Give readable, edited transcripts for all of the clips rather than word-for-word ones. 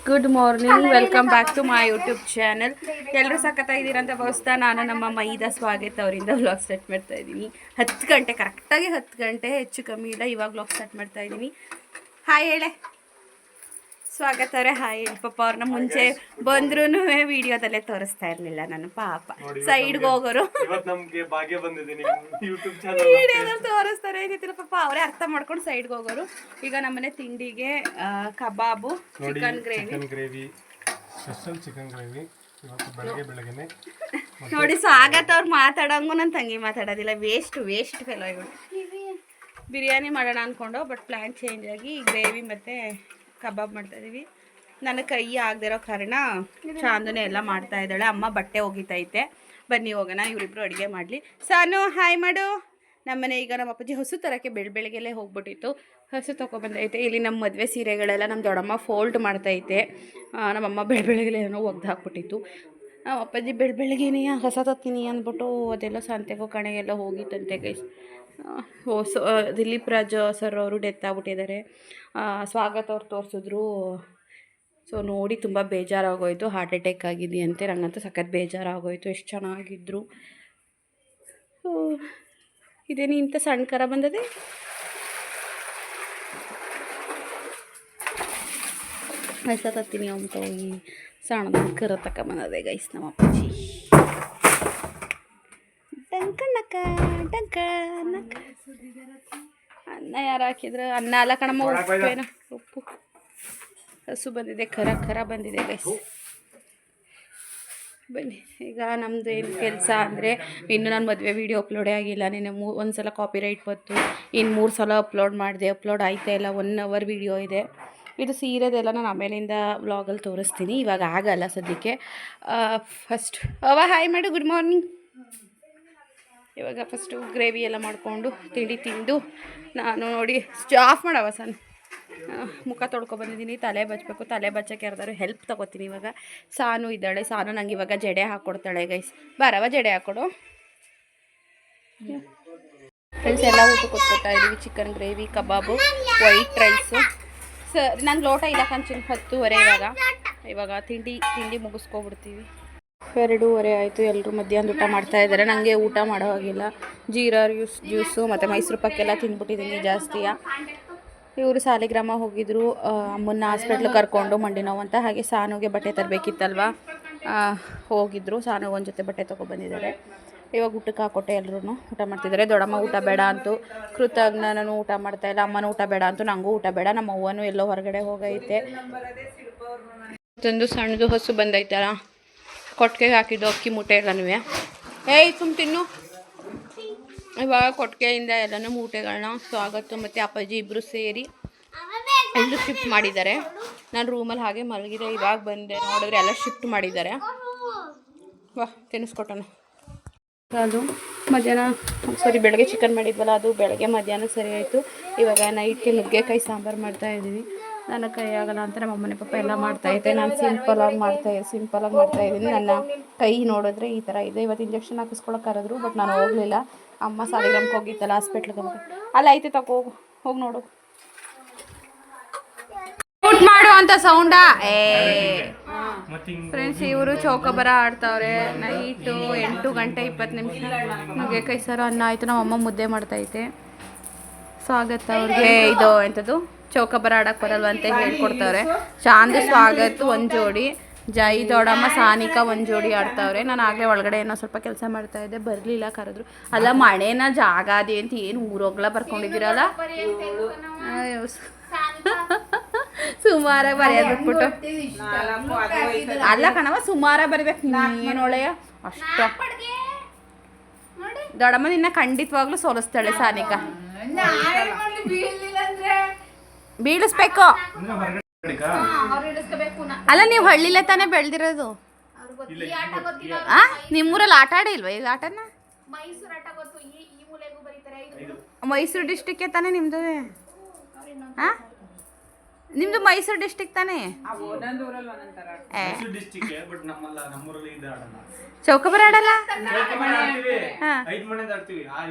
Good morning, welcome back to my YouTube channel. ಎಲ್ಲರೂ ಸಖತ್ತಾಗಿದ್ದೀರ ಅಂತ ಭಾವಿಸ್ತಾ ನಾನು ನಮ್ಮ ಮೈದಾ ಸ್ವಾಗತ ಅವರಿಂದ ವ್ಲಾಗ್ ಸ್ಟಾರ್ಟ್ ಮಾಡ್ತಾ ಇದ್ದೀನಿ. 10 ಗಂಟೆ ಕರೆಕ್ಟಾಗಿ 10 ಗಂಟೆ, ಹೆಚ್ಚು ಕಮ್ಮಿ ಇಲ್ಲ. ಇವಾಗ ವ್ಲಾಗ್ ಸ್ಟಾರ್ಟ್ ಮಾಡ್ತಾ ಇದ್ದೀನಿ. ಹಾಯ್ ಹೇಳೆ ಸ್ವಾಗತ ಅವರೇ, ಹಾಯ್ ಹೇಳಿ. ಪಾಪ ಅವ್ರನ್ನ ಮುಂಚೆ ಬಂದ್ರೂ ವಿಡಿಯೋದಲ್ಲೇ ತೋರಿಸ್ತಾ ಇರಲಿಲ್ಲ ನಾನು, ಪಾಪ ಸೈಡ್ಗೆ ಹೋಗೋರು ವಿಡಿಯೋದಲ್ಲಿ ತೋರಿಸ್ತಾರೆ ಏನಿತ್ತಿಲ್ಲ, ಪಾಪ ಅವರೇ ಅರ್ಥ ಮಾಡ್ಕೊಂಡು ಸೈಡ್ಗೆ ಹೋಗೋರು. ಈಗ ನಮ್ಮನೆ ತಿಂಡಿಗೆ ಕಬಾಬು, ಚಿಕನ್ ಗ್ರೇವಿ ನೋಡಿ. ಸ್ವಾಗತ ಅವ್ರು ಮಾತಾಡಂಗೂ ನನ್ನ ತಂಗಿ ಮಾತಾಡೋದಿಲ್ಲ, ವೇಸ್ಟ್ ಫೆಲೋ ಇವರು. ಬಿರಿಯಾನಿ ಮಾಡೋಣ ಅಂದ್ಕೊಂಡು ಬಟ್ ಪ್ಲ್ಯಾನ್ ಚೇಂಜ್ ಆಗಿ ಗ್ರೇವಿ ಮತ್ತು ಕಬಾಬ್ ಮಾಡ್ತಾಯಿದ್ದೀವಿ. ನನ್ನ ಕೈ ಆಗದಿರೋ ಕಾರಣ ಚಾಂದನೆ ಎಲ್ಲ ಮಾಡ್ತಾ ಇದ್ದಾಳೆ. ಅಮ್ಮ ಬಟ್ಟೆ ಒಗಿತೈತೆ, ಬನ್ನಿ ಹೋಗೋಣ, ಇವರಿಬ್ರು ಅಡುಗೆ ಮಾಡಲಿ. ಸಾನು ಹಾಯ್ ಮಾಡು. ನಮ್ಮನೆ ಈಗ ನಮ್ಮ ಅಪ್ಪಾಜಿ ಹಸು ತರೋಕ್ಕೆ ಬೆಳಗ್ಗೆಲ್ಲೇ ಹೋಗ್ಬಿಟ್ಟಿತ್ತು, ಹಸು ತೊಗೊಬಂದೈತೆ. ಇಲ್ಲಿ ನಮ್ಮ ಮದುವೆ ಸೀರೆಗಳೆಲ್ಲ ನಮ್ಮ ದೊಡ್ಡಮ್ಮ ಫೋಲ್ಡ್ ಮಾಡ್ತೈತೆ. ನಮ್ಮಮ್ಮ ಬೆಳಗ್ಗೆಲೆ ಏನೋ ಒಗ್ದು ಹಾಕ್ಬಿಟ್ಟಿತ್ತು. ನಮ್ಮ ಅಪ್ಪಾಜಿ ಬೆಳಗ್ಗೆನೇ ಹೊಸ ತತ್ತೀನಿ ಅಂದ್ಬಿಟ್ಟು ಅದೆಲ್ಲ ಸಂತೆಗೋ ಕಣೆಗೆಲ್ಲ ಹೋಗಿತ್ತಂತೆ ಗೈಸ್. ದಿಲೀಪ್ ರಾಜ್ ಸರ್ ಅವರು ಡೆತ್ ಆಗ್ಬಿಟ್ಟಿದ್ದಾರೆ. ಸ್ವಾಗತ ಅವ್ರು ತೋರಿಸಿದ್ರು. ಸೊ ನೋಡಿ ತುಂಬ ಬೇಜಾರಾಗೋಯಿತು. Heart attack ಆಗಿದೆಯಂತೆ. ನಂಗಂತೂ ಸಖತ್ ಬೇಜಾರಾಗೋಯಿತು, ಎಷ್ಟು ಚೆನ್ನಾಗಿದ್ದರು. ಇದೇನು ಇಂಥ ಸಣ್ಣ ಕರ ಬಂದದೆ. ಹೊಸ ತತ್ತೀನಿ ಅಂತ ಹೋಗಿ ಸಣ್ಣದ ಕರ ತಗೊಂಬಂದದೆ ಗೈಸ್ ನಮ್ಮ ಅಪ್ಪಾಜಿ. ಡಂಕ ಅನ್ನ ಯಾರು ಹಾಕಿದ್ರು? ಅನ್ನ ಅಲ್ಲ ಕಣಮ್ಮ, ಉಪ್ಪೇನು ಉಪ್ಪು. ಹಸು ಬಂದಿದೆ, ಖರ ಬಂದಿದೆ ಗೈಸ್. ಬನ್ನಿ ಈಗ ನಮ್ಮದು ಏನು ಕೆಲಸ ಅಂದರೆ, ಇನ್ನು ನಾನು ಮದುವೆ ವೀಡಿಯೋ ಅಪ್ಲೋಡೇ ಆಗಿಲ್ಲ. ನೆನ್ನೆ ಒಂದು ಸಲ ಕಾಪಿರೈಟ್ ಬಂತು, ಇನ್ನು 3 ಸಲ ಅಪ್ಲೋಡ್ ಮಾಡಿದೆ, ಅಪ್ಲೋಡ್ ಆಯ್ತಾ ಇಲ್ಲ. 1 ಅವರ್ ವೀಡಿಯೋ ಇದೆ. ಇದು ಸೀರೆದೆಲ್ಲ ನಾನು ಆಮೇಲಿಂದ ವ್ಲಾಗಲ್ಲಿ ತೋರಿಸ್ತೀನಿ, ಇವಾಗ ಆಗಲ್ಲ ಸದ್ಯಕ್ಕೆ. ಫಸ್ಟ್ ಹಾಯ್ ಮಾಡು, ಗುಡ್ ಮಾರ್ನಿಂಗ್. ಇವಾಗ ಫಸ್ಟು ಗ್ರೇವಿ ಎಲ್ಲ ಮಾಡಿಕೊಂಡು ತಿಂಡಿ ತಿಂದು ನಾನು ನೋಡಿ ಆಫ್ ಮಾಡವ ಸಣ್ಣ ಮುಖ ತೊಳ್ಕೊಬಂದಿದ್ದೀನಿ. ತಲೆ ಬಚ್ಚಬೇಕು, ತಲೆ ಬಚ್ಚಕ್ಕೆ ಯಾರ್ದಾರು ಹೆಲ್ಪ್ ತೊಗೋತೀನಿ. ಇವಾಗ ಸಾನು ಇದ್ದಾಳೆ, ಸಾನು ನಂಗೆ ಇವಾಗ ಜಡೆ ಹಾಕ್ಕೊಡ್ತಾಳೆ ಗೈಸ್. ಬಾರವ ಜಡೆ ಹಾಕ್ಕೊಡು. ಫ್ರೆಂಡ್ಸ್ ಎಲ್ಲ ಊಟ ಕೊಟ್ಕೊತಾ ಇದ್ದೀವಿ. ಚಿಕನ್ ಗ್ರೇವಿ, ಕಬಾಬು, ವೈಟ್ ರೈಸು. ಸರ್ ನಂಗೆ ಲೋಟ ಇಲ್ಲ ಕಂಚಿನ 10:30 ಇವಾಗ ತಿಂಡಿ ಮುಗಿಸ್ಕೊಬಿಡ್ತೀವಿ. 2:30 ಆಯಿತು. ಎಲ್ಲರೂ ಮಧ್ಯಾಹ್ನ ಊಟ ಮಾಡ್ತಾ ಇದ್ದಾರೆ. ನನಗೆ ಊಟ ಮಾಡೋ ಹಾಗಿಲ್ಲ. ಜೀರಾ ಜ್ಯೂಸು ಮತ್ತು ಮೈಸೂರು ಪಾಕೆಲ್ಲ ತಿಂದ್ಬಿಟ್ಟಿದ್ದೀನಿ ಜಾಸ್ತಿಯ. ಇವರು ಸಾಲಿಗ್ರಾಮ ಹೋಗಿದ್ರು, ಅಮ್ಮನ್ನ ಹಾಸ್ಪಿಟ್ಲಿಗೆ ಕರ್ಕೊಂಡು ಮಂಡಿ ನೋವು ಅಂತ. ಹಾಗೆ ಸಾನುಗೆ ಬಟ್ಟೆ ತರಬೇಕಿತ್ತಲ್ವ, ಹೋಗಿದ್ರು. ಸಾನುಗೆ ಒಂದು ಜೊತೆ ಬಟ್ಟೆ ತೊಗೊಬಂದಿದ್ದಾರೆ. ಇವಾಗ ಊಟಕ್ಕೆ ಹಾಕೊಟ್ಟೆ, ಎಲ್ಲರೂ ಊಟ ಮಾಡ್ತಿದ್ದಾರೆ. ದೊಡ್ಡಮ್ಮ ಊಟ ಬೇಡ ಅಂತು, ಕೃತಜ್ಞನೂ ಊಟ ಮಾಡ್ತಾಯಿಲ್ಲ, ಅಮ್ಮನೂ ಊಟ ಬೇಡ ಅಂತು, ನನಗೂ ಊಟ ಬೇಡ. ನಮ್ಮ ಅವ್ವನೂ ಎಲ್ಲೋ ಹೊರಗಡೆ ಹೋಗೈತೆ. ಮತ್ತೊಂದು ಸಣ್ಣದು ಹಸು ಬಂದೈತಲ್ಲ, ಕೊಟ್ಟಿಗೆಗೆ ಹಾಕಿದ್ದು ಅಕ್ಕಿ ಮೂಟೆಗಳನ್ನೂ. ಸುಮ್ಮ ತಿನ್ನು. ಇವಾಗ ಕೊಟ್ಟಿಗೆಯಿಂದ ಎಲ್ಲನೂ ಮೂಟೆಗಳನ್ನ ಸ್ವಾಗತ ಮತ್ತು ಅಪ್ಪಾಜಿ ಇಬ್ಬರು ಸೇರಿ ಎಲ್ಲರೂ ಶಿಫ್ಟ್ ಮಾಡಿದ್ದಾರೆ. ನಾನು ರೂಮಲ್ಲಿ ಹಾಗೆ ಮಲಗಿದೆ, ಇವಾಗ ಬಂದೆ. ನೋಡಿದ್ರೆ ಎಲ್ಲ ಶಿಫ್ಟ್ ಮಾಡಿದ್ದಾರೆ. ತಿನ್ನಿಸ್ಕೊಟ್ಟನು. ಅದು ಮಧ್ಯಾಹ್ನ ಬೆಳಗ್ಗೆ ಚಿಕನ್ ಮಾಡಿದ್ವಲ್ಲ, ಅದು ಬೆಳಗ್ಗೆ ಮಧ್ಯಾಹ್ನ ಸರಿ ಆಯಿತು. ಇವಾಗ ನೈಟ್ಗೆ ನುಗ್ಗೆಕಾಯಿ ಸಾಂಬಾರು ಮಾಡ್ತಾಯಿದ್ದೀವಿ. ನನ್ನ ಕೈ ಆಗಲ್ಲ ಅಂತ ನಮ್ಮ ಅಮ್ಮನೆ ಪಾಪ ಎಲ್ಲ ಮಾಡ್ತಾಯಿದ್ದೆ. ನಾನು ಸಿಂಪಲಾಗಿ ಮಾಡ್ತಾಯಿದ್ದೀನಿ. ನನ್ನ ಕೈ ನೋಡಿದ್ರೆ ಈ ಥರ ಇದೆ. ಇವತ್ತು ಇಂಜೆಕ್ಷನ್ ಹಾಕಿಸ್ಕೊಳಕ್ಕೆ ಕರೆದ್ರು, ಬಟ್ ನಾನು ಹೋಗಲಿಲ್ಲ. ಅಮ್ಮ ಸಾಲಿಗ್ರಾಮಕ್ಕೆ ಹೋಗಿತ್ತಲ್ಲ ಹಾಸ್ಪಿಟ್ಲಿಗೆ ಹೋಗ್ಬೇಕು. ಅಲ್ಲ ಐತೆ ತಗೋ, ಹೋಗಿ ನೋಡು. ಊಟ ಮಾಡು ಅಂತ ಸೌಂಡಾ. ಫ್ರೆಂಡ್ಸ್ ಇವರು ಚೌಕಬರ ಆಡ್ತಾವ್ರೆ. ನೈಟು 8:20 ನುಗ್ಗೆಕಾಯಿ ಸಾರು, ಅನ್ನ ಆಯಿತು. ನಮ್ಮ ಅಮ್ಮ ಮುದ್ದೆ ಮಾಡ್ತೈತೆ. ಸ್ವಾಗತ ಅವ್ರಿಗೆ ಇದು ಎಂಥದ್ದು ಚೌಕಬರ ಆಡಕ್ಕೆ ಬರಲ್ವ ಅಂತ ಹೇಳ್ಕೊಡ್ತಾವ್ರೆ. ಚಾಂದು ಸ್ವಾಗತ ಒಂದು ಜೋಡಿ, ಜೈ ದೊಡ್ಡಮ್ಮ ಸಾನಿಕಾ ಒಂದು ಜೋಡಿ ಆಡ್ತಾವ್ರೆ. ನಾನು ಆಗಲೇ ಒಳಗಡೆ ಏನೋ ಸ್ವಲ್ಪ ಕೆಲಸ ಮಾಡ್ತಾಯಿದ್ದೆ, ಬರಲಿಲ್ಲ, ಕರೆದ್ರು. ಅಲ್ಲ ಮಳೆನ ಜಾಗ ಅದೇ ಅಂತ ಏನು ಊರೋಗ್ಲ ಬರ್ಕೊಂಡಿದ್ದೀರಲ್ಲ. ಸುಮಾರಾಗಿ ಬರೆಯೋದು ಬಿಟ್ಬಿಟ್ಟು ಅಲ್ಲ ಕಣವ, ಸುಮಾರ ಬರಿಬೇಕು. ಏನು ಒಳ್ಳೆಯ ಅಷ್ಟ. ದೊಡ್ಡಮ್ಮ ನಿನ್ನ ಖಂಡಿತವಾಗ್ಲೂ ಸೋಲಿಸ್ತಾಳೆ ಸಾನಿಕಾ. ಬೀಳಿಸ್ಬೇಕು. ಅಲ್ಲ ನೀವು ಹಳ್ಳಿಲೇ ತಾನೇ ಬೆಳೆದಿರೋದು. ನಿಮ್ಮೂರಲ್ಲಿ ಆಟ ಆಡಿಲ್ವಾ ಈಗ ಆಟನ? ಮೈಸೂರು ಡಿಸ್ಟಿಕ್ಗೆ ತಾನೇ ನಿಮ್ಮದು? ನಿಮ್ಮದು ಮೈಸೂರು ಡಿಸ್ಟಿಕ್ ತಾನೇ? ಚೌಕಬರ ಆಡಲ್ಲ?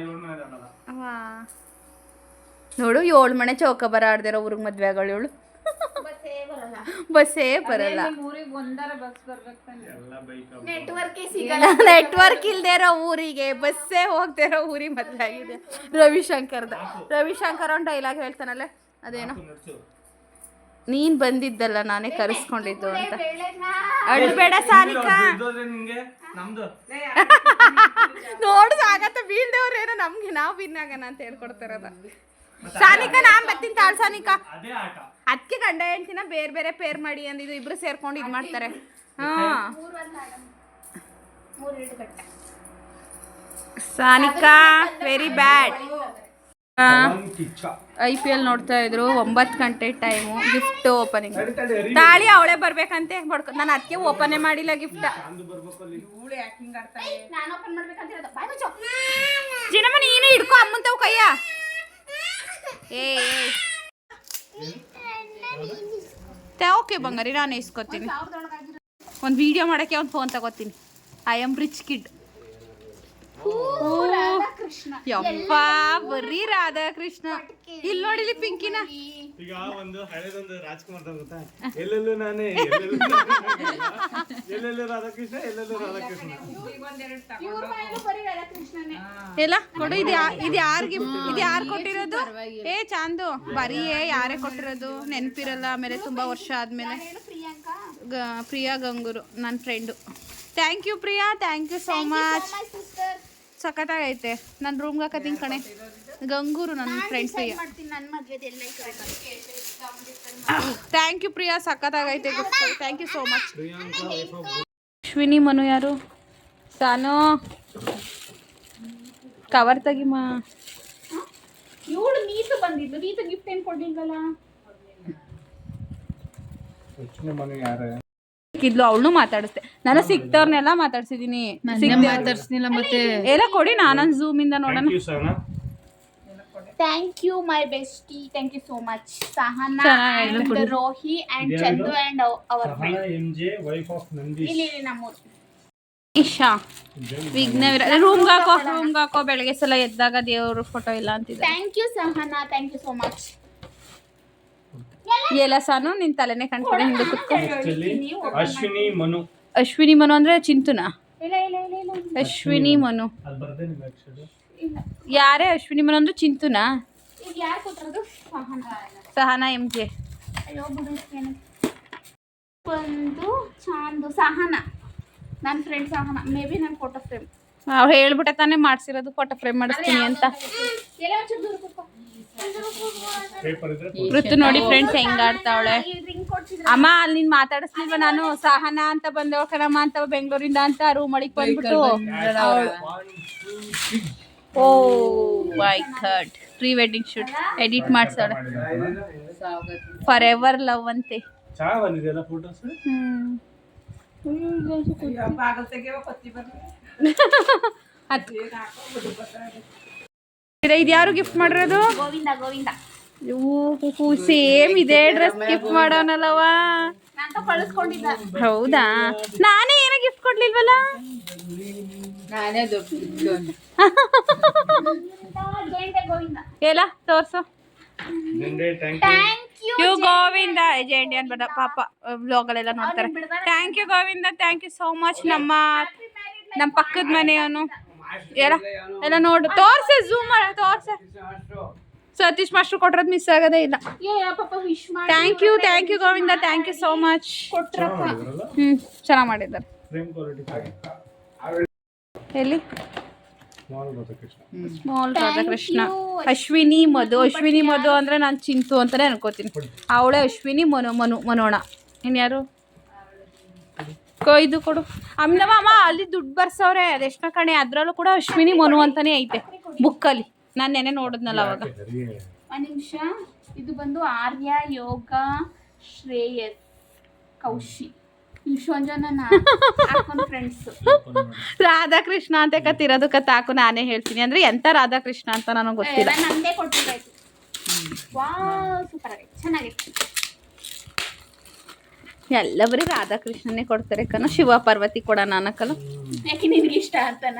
ನೋಡು, 7 ಮನೆ ಚೌಕಬರ ಆಡ್ದಿರೋ ಊರಿಗೆ ಮದುವೆ ಆಗಳು ಇವಳು. ಬಸ್ಸೇ ಬರಲ್ಲ. ನೆಟ್ವರ್ಕ್ ಇಲ್ದೇ ಇರೋ ಊರಿಗೆ ಬಸ್ಸೇ ಹೋಗ್ದೇ ಇರೋ ಊರಿಗೆ ಮದ್ವೆ ಆಗಿದೆ. ರವಿಶಂಕರ್ ಅವ್ನು ಡೈಲಾಗ್ ಹೇಳ್ತಾನಲ್ಲ, ಅದೇನೋ ನೀನ್ ಬಂದಿದ್ದಲ್ಲ ನಾನೇ ಕರೆಸ್ಕೊಂಡಿದ್ದು ಅಂತ. ಅಳ್ಬೇಡ ಸಾನಿಕಾ. ನೋಡು ಸಾಗತ್ತ ಬೀಳ್ದೇವ್ರೇನೋ ನಮ್ಗೆ ನಾವು ಬಿನ್ನಾಗಣ ಅಂತ ಹೇಳ್ಕೊಡ್ತಾರದ. ಸಾನಿಕಾ ನಾನ್ ಬರ್ತೀನಿ ತಾಳ್ ಸಾನಿಕಾ. ಅದಕ್ಕೆ ಗಂಡ ಹೆಂಡ್ತಿನ ಬೇರೆ ಬೇರೆ ಪೇರ್ ಮಾಡಿ ಅಂದಿದ್ದು, ಇಬ್ರು ಸೇರ್ಕೊಂಡು ಇದ್ ಮಾಡ್ತಾರೆ. ಹಾ ಸಾನಿಕಾ ವೆರಿ ಬ್ಯಾಡ್. IPL ನೋಡ್ತಾ ಇದ್ರು. 9 ಗಂಟೆ ಟೈಮು. Gift opening. ತಾಳಿ ಅವಳೇ ಬರ್ಬೇಕಂತೆ ಬಡ್ಕೊ. ನಾನು ಅದಕ್ಕೆ ಓಪನೇ ಮಾಡಿಲ್ಲ ಗಿಫ್ಟ್. ಜಿನಮ್ಮ ನೀನು ಹಿಡ್ಕೊ ಅಮ್ಮಂತವ್ ಕೈಯ. ಓಕೆ ಬಂಗಾರಿ, ನಾನು ಇಸ್ಕೊತೀನಿ. ಒಂದು ವಿಡಿಯೋ ಮಾಡೋಕ್ಕೆ ಒಂದು ಫೋನ್ ತಗೋತೀನಿ. I am rich kid. ಯಪ್ಪ ಬರೀ ರಾಧಾಕೃಷ್ಣ. ಇಲ್ಲಿ ನೋಡಿಲಿ ಪಿಂಕಿನ. ಈಗ ಒಂದು ಹಳೆದೊಂದು ರಾಜ್ಕುಮಾರ್ ಗೊತ್ತಾ, ಎಲ್ಲೆಲ್ಲೂ ನಾನೇ ಎಲ್ಲೆಲ್ಲೂ ರಾಧಾಕೃಷ್ಣ ಎಲ್ಲೆಲ್ಲೂ ರಾಧಾಕೃಷ್ಣ. ಎಲ್ಲ ಕೊಡು. ಇದು ಯಾರು ಗಿಫ್ಟ್? ಇದು ಯಾರು ಕೊಟ್ಟಿರೋದು? ಚಾಂದು ಬರೀ ಯಾರೇ ಕೊಟ್ಟಿರೋದು ನೆನಪಿರಲ್ಲ. ಆಮೇಲೆ ತುಂಬಾ ವರ್ಷ ಆದ್ಮೇಲೆ. ಪ್ರಿಯಾ ಗಂಗೂರು ನನ್ನ friend. Thank you Priya, thank you so much. ಸಖತ್ತಾಗೈತೆ. ನನ್ನ ರೂಮ್ಗೆ ಹಾಕತ್ತೀನಿ ಕಣೆ. ಗಂಗೂರು ನನ್ನ friends Priya. Thank you Priya, ಸಖತ್ತಾಗೈತೆ gift. Thank you so much. Ashwini Manu ಯಾರು? ಸಾನು ಕವರ್ ತೆಗಿಮಾ. ಇವಳು ನೀತು ಬಂದಿದ್ದು. ನೀತು ಗಿಫ್ಟ್ ಏನು ಕೊಡ್ಲಿಲ್ವಲ್ಲ. ಇದ್ಲು ಅವಳು ಮಾತಾಡಿಸ್ದೆ. ನಾನು ಸಿಕ್ತವ್ರನ್ನೆಲ್ಲ ಮಾತಾಡ್ಸಿದೀನಿ. ಮಾತಾಡ್ಸಿಲ್ಲ ಮತ್ತೆ ಎಲ್ಲ ಕೊಡಿ. ನಾನು ಝೂಮ್ ಇಂದ ನೋಡೋಣ. Thank you my bestie. Thank you so much. Sahana and Rohi and Chandu and our friend MJ wife of Nandish. ಇಲ್ಲಿ ನಮ್ಮೂರು ಇಶಾ ವಿಘ್ನವೀರ. ರೂಮ್ಗೆ ಹಾಕೋ. ಬೆಳಗ್ಗೆ ಸಲ ಎದ್ದಾಗ ದೇವ್ರ ಫೋಟೋ ಇಲ್ಲ ಅಂತಿದ್ದೆ. Thank you Sahana, thank you so much. ಎಲ್ಲ ಸಾನು ನಿನ್ ತಲೆನೇ ಕಣ್ಕೊಂಡು ಹಿಂದೆ ಕುತ್ಕೊಂಡು. ಅಶ್ವಿನಿ ಮನು ಅಂದ್ರೆ ಚಿಂತುನ. ಅಶ್ವಿನಿ ಮನು ಯಾರೇ? ಅಶ್ವಿನಿ ಮನು ಅಂದ್ರೆ ಚಿಂತುನ. ಸಹನಾ MJ. ಒಂದು ಚಾಂದು ಸಹನಾ ನನ್ನ ಫ್ರೆಂಡ್ ಸಹನಾ. ಮೇ ಬಿ ನನ್ನ ಫೋಟೋ ಫ್ರೇಮ್ ಅವ್ರು ಹೇಳ್ಬಿಟ್ಟೆ ತಾನೇ ಮಾಡ್ಸಿರೋದು. ಫೋಟೋ ಫ್ರೇಮ್ ಮಾಡಿಸ್ತೀನಿ ಅಂತ. ಋತು ನೋಡಿ ಫ್ರೆಂಡ್ಸ್ ಹೆಂಗ್ ಆಡ್ತಾವಳೆ. ಅಮ್ಮ ಅಲ್ಲಿ ನೀನ್ ಮಾತಾಡಿಸ್ಲಿಲ್ವ? ನಾನು ಸಹನಾ ಅಂತ ಬಂದವ ಕಣಮ್ಮ ಅಂತ ಬೆಂಗಳೂರಿಂದ ಅಂತ ರೂಮ್ ಒಳಗೆ ಬಂದ್ಬಿಟ್ಟು. Oh my god. Pre wedding shoot edit ಮಾಡ್ಸೋಳೆ. ಫಾರ್ ಎವರ್ ಲವ್ ಅಂತೆ. ಇದು ಯಾರು ಗಿಫ್ಟ್ ಮಾಡಿರೋದು? ಗೋವಿಂದ. ಗೋವಿಂದ ಸೇಮ್ ಇದೇ ಡ್ರೆಸ್ ಗಿಫ್ಟ್ ಮಾಡೋನಲ್ಲವ. ಹೌದಾ? ನಾನೇ ಏನೋ ಗಿಫ್ಟ್ ಕೊಡ್ಲಿಲ್ವಲ್ಲ. ಎಲ್ಲ ತೋರ್ಸು. ಯು ಗೋವಿಂದ ಜೆಂಡಿ ಅನ್ಬೇಡ ಪಾಪ. ವ್ಲಾಗಲ್ಲೆಲ್ಲ ನೋಡ್ತಾರೆ. Thank you Govinda, thank you so much. ನಮ್ಮ ಪಕ್ಕದ ಮನೆಯವನು ಎಲ್ಲ ನೋಡು. ತೋರ್ಸೆ ಝೂಮ್ ತೋರ್ಸೆ. ಸತೀಶ್ ಮಾಸ್ಟರ್ ಕೊಟ್ಟಿರೋದು ಮಿಸ್ ಆಗೋದೇ ಇಲ್ಲ. Thank you Govinda, thank you so much. ಚೆನ್ನಾಗಿ ಮಾಡಿದ್ದಾರೆ. ಎಲ್ಲಿ? ಸ್ಮಾಲ್ ರಾಧಾಕೃಷ್ಣ. ಅಶ್ವಿನಿ ಮಧು ಅಂದ್ರೆ ನಾನು ಚಿಂತು ಅಂತಾನೆ ಅನ್ಕೋತೀನಿ. ಅವಳೇ ಅಶ್ವಿನಿ ಮನೋಣ. ಇನ್ಯಾರು? ಇದು ಕೊಡು. ಅಮ್ಮ ಅಲ್ಲಿ ದುಡ್ಡು ಬರ್ಸವ್ರೆ. ಅದೆಷ್ಟನ ಕಣೆ. ಅದ್ರಲ್ಲೂ ಕೂಡ ಅಶ್ವಿನಿ ಮನು ಅಂತಾನೆ ಐತೆ ಬುಕ್ಕಲ್ಲಿ. ನಾನು ನೆನೆ ನೋಡಿದ್ನಲ್ಲ ಅವಾಗ. ಒಂದು ನಿಮಿಷ. ಇದು ಬಂದು ಆರ್ಯ, ಯೋಗ, ಶ್ರೇಯಸ್, ಕೌಶಿ, ಫ್ರೆಂಡ್ಸ್. ರಾಧಾಕೃಷ್ಣ ಅಂತ ಕತ್ತಿರೋದು ಕತ್ತಾಕು ನಾನೇ ಹೇಳ್ತೀನಿ. ಅಂದ್ರೆ ಎಂತ ರಾಧಾಕೃಷ್ಣ ಅಂತ ನನಗೆ ಗೊತ್ತಿಲ್ಲ. ನಂದೇ ಕೊಟ್ಟಿದ್ದಾಯ್ತು. ವಾವ್ ಸೂಪರ್ ಆಗೈತೆ, ಚೆನ್ನಾಗಿತ್ತು. ಎಲ್ಲ ಬರೀ ರಾಧಾಕೃಷ್ಣನೇ ಕೊಡ್ತಾರೆ ಕಣ, ಶಿವ ಪಾರ್ವತಿ ಕೊಡೋಣ ಅನ್ನಕ್ಕಲ್ಲ. ಯಾಕೆ ನಿನ್ಗೆ ಇಷ್ಟ ಅಂತಾನ?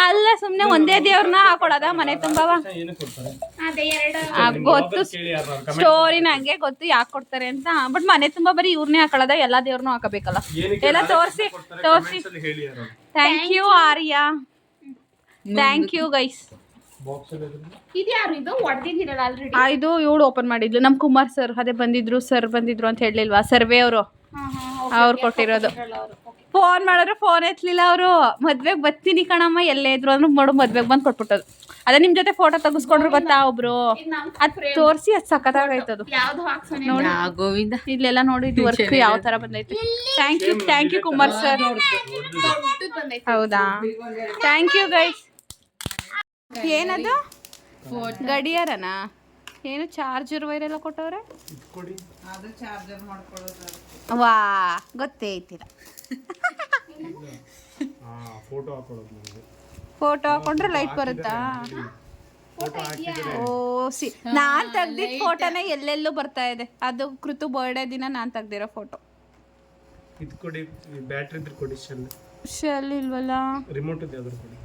ಅಲ್ಲ ಸುಮ್ಮನೆ ಒಂದೇ ದೇವ್ರನ್ನ ಹಾಕೊಳದ ಮನೆ ತುಂಬವ. ಏನಕ್ಕೆ ಕೊಡ್ತಾರೆ? ಅದೇ ಎರಡು ಗೊತ್ತು ಕೇಳಿ ಯಾರು ಸ್ಟೋರಿ ನಂಗೆ ಗೊತ್ತು ಯಾಕೆ ಕೊಡ್ತಾರೆ ಅಂತ. ಬಟ್ ಮನೆ ತುಂಬಾ ಬರೀ ಇವ್ರನ್ನೇ ಹಾಕೊಳ್ಳೋದ, ಎಲ್ಲಾ ದೇವ್ರನ್ನೂ ಹಾಕಬೇಕಲ್ಲ. ಎಲ್ಲ ತೋರಿಸಿ ಹೇಳಿ ಯಾರು thank you Arya, thank you guys. Box ಅಲ್ಲಿ ಇದ್ರೆ ಇದು ಯಾರು? ಇದು ಹೊಡೆದಿದ್ದೀರಲ್ಲ ಆಲ್ರೆಡಿ. ಇದು ಇವಳು ಓಪನ್ ಮಾಡಿದ್ಲು, ನಮ್ಮ ಕುಮಾರ್ ಸರ್ ಅದೇ ಬಂದಿದ್ರು, ಸರ್ ಬಂದಿದ್ರು ಅಂತ ಹೇಳಿಲ್ವಾ, ಸರ್ವೆ ಅವರು ಅವ್ರು ಕೊಟ್ಟಿರೋದು. ಫೋನ್ ಮಾಡಿದ್ರೆ ಫೋನ್ ಎತ್ತಲಿಲ್ಲ ಅವರು. ಮದ್ವೆಗೆ ಬರ್ತೀನಿ ಕಣಮ್ಮ ಎಲ್ಲೇ ಇದ್ರು ಅಂದ್ರೆ ಮಾಡು, ಮದ್ವೆಗೆ ಬಂದು ಕೊಟ್ಬಿಟ್ಟದು. ಅದೇ ನಿಮ್ ಜೊತೆ ಫೋಟೋ ತೆಗಿಸ್ಕೊಂಡ್ರು ಗೊತ್ತಾ ಒಬ್ರು, ಅದ್ ತೋರಿಸಿ ಅದ್ ಸಖತ್ತಾಗೈತದು. ಯಾವ್ದು ಹಾಕ್ಸೋಣ? ನೋಡಿ ಗೋವಿಂದ ಇಲ್ಲೆಲ್ಲ ನೋಡಿ ವರ್ಕ್ ಯಾವ ತರ ಬಂದೈತೆ. Thank you Kumar sir. ದೊಡ್ಡದು ಬಂದೈತೆ. ಹೌದಾ, ಥ್ಯಾಂಕ್ ಯು ಗೈಸ್. ಏನದು ಗಡಿಯಾರನ? ಏನು ಚಾರ್ಜರ್ ವೈರ್ ಎಲ್ಲ ಕೊಟ್ಟವ್ರೆ? ಕೊಡಿ. ವಾ ಗೊತ್ತೇ ಐತಿಲ್ಲ. ಫೋಟೋ ಹಾಕೊಳ್ಳೋದು ನಮಗೆ. ಫೋಟೋ ಹಾಕೊಂಡ್ರೆ ಲೈಟ್ ಬರುತ್ತಾ? ಫೋಟೋ ಹಾಕಿದ್ರೆ ಓ ನಾನ್ ತೆಗ್ದಿದ್ ಫೋಟೋನೇ ಎಲ್ಲೆಲ್ಲೂ ಬರ್ತಾ ಇದೆ. ಅದು ಕೃತು ಬರ್ಡೇ ದಿನ ನಾನ್ ತೆಗ್ದಿರೋ ಫೋಟೋ. ಇದು ಕೊಡಿ, ಬ್ಯಾಟ್ರಿ ಇದ್ರೆ ಕೊಡಿ. ಶೆಲ್ ಇಲ್ವಲ್ಲ, ರಿಮೋಟ್ ಇದೆ ಅದ್ರ ಕೊಡಿ.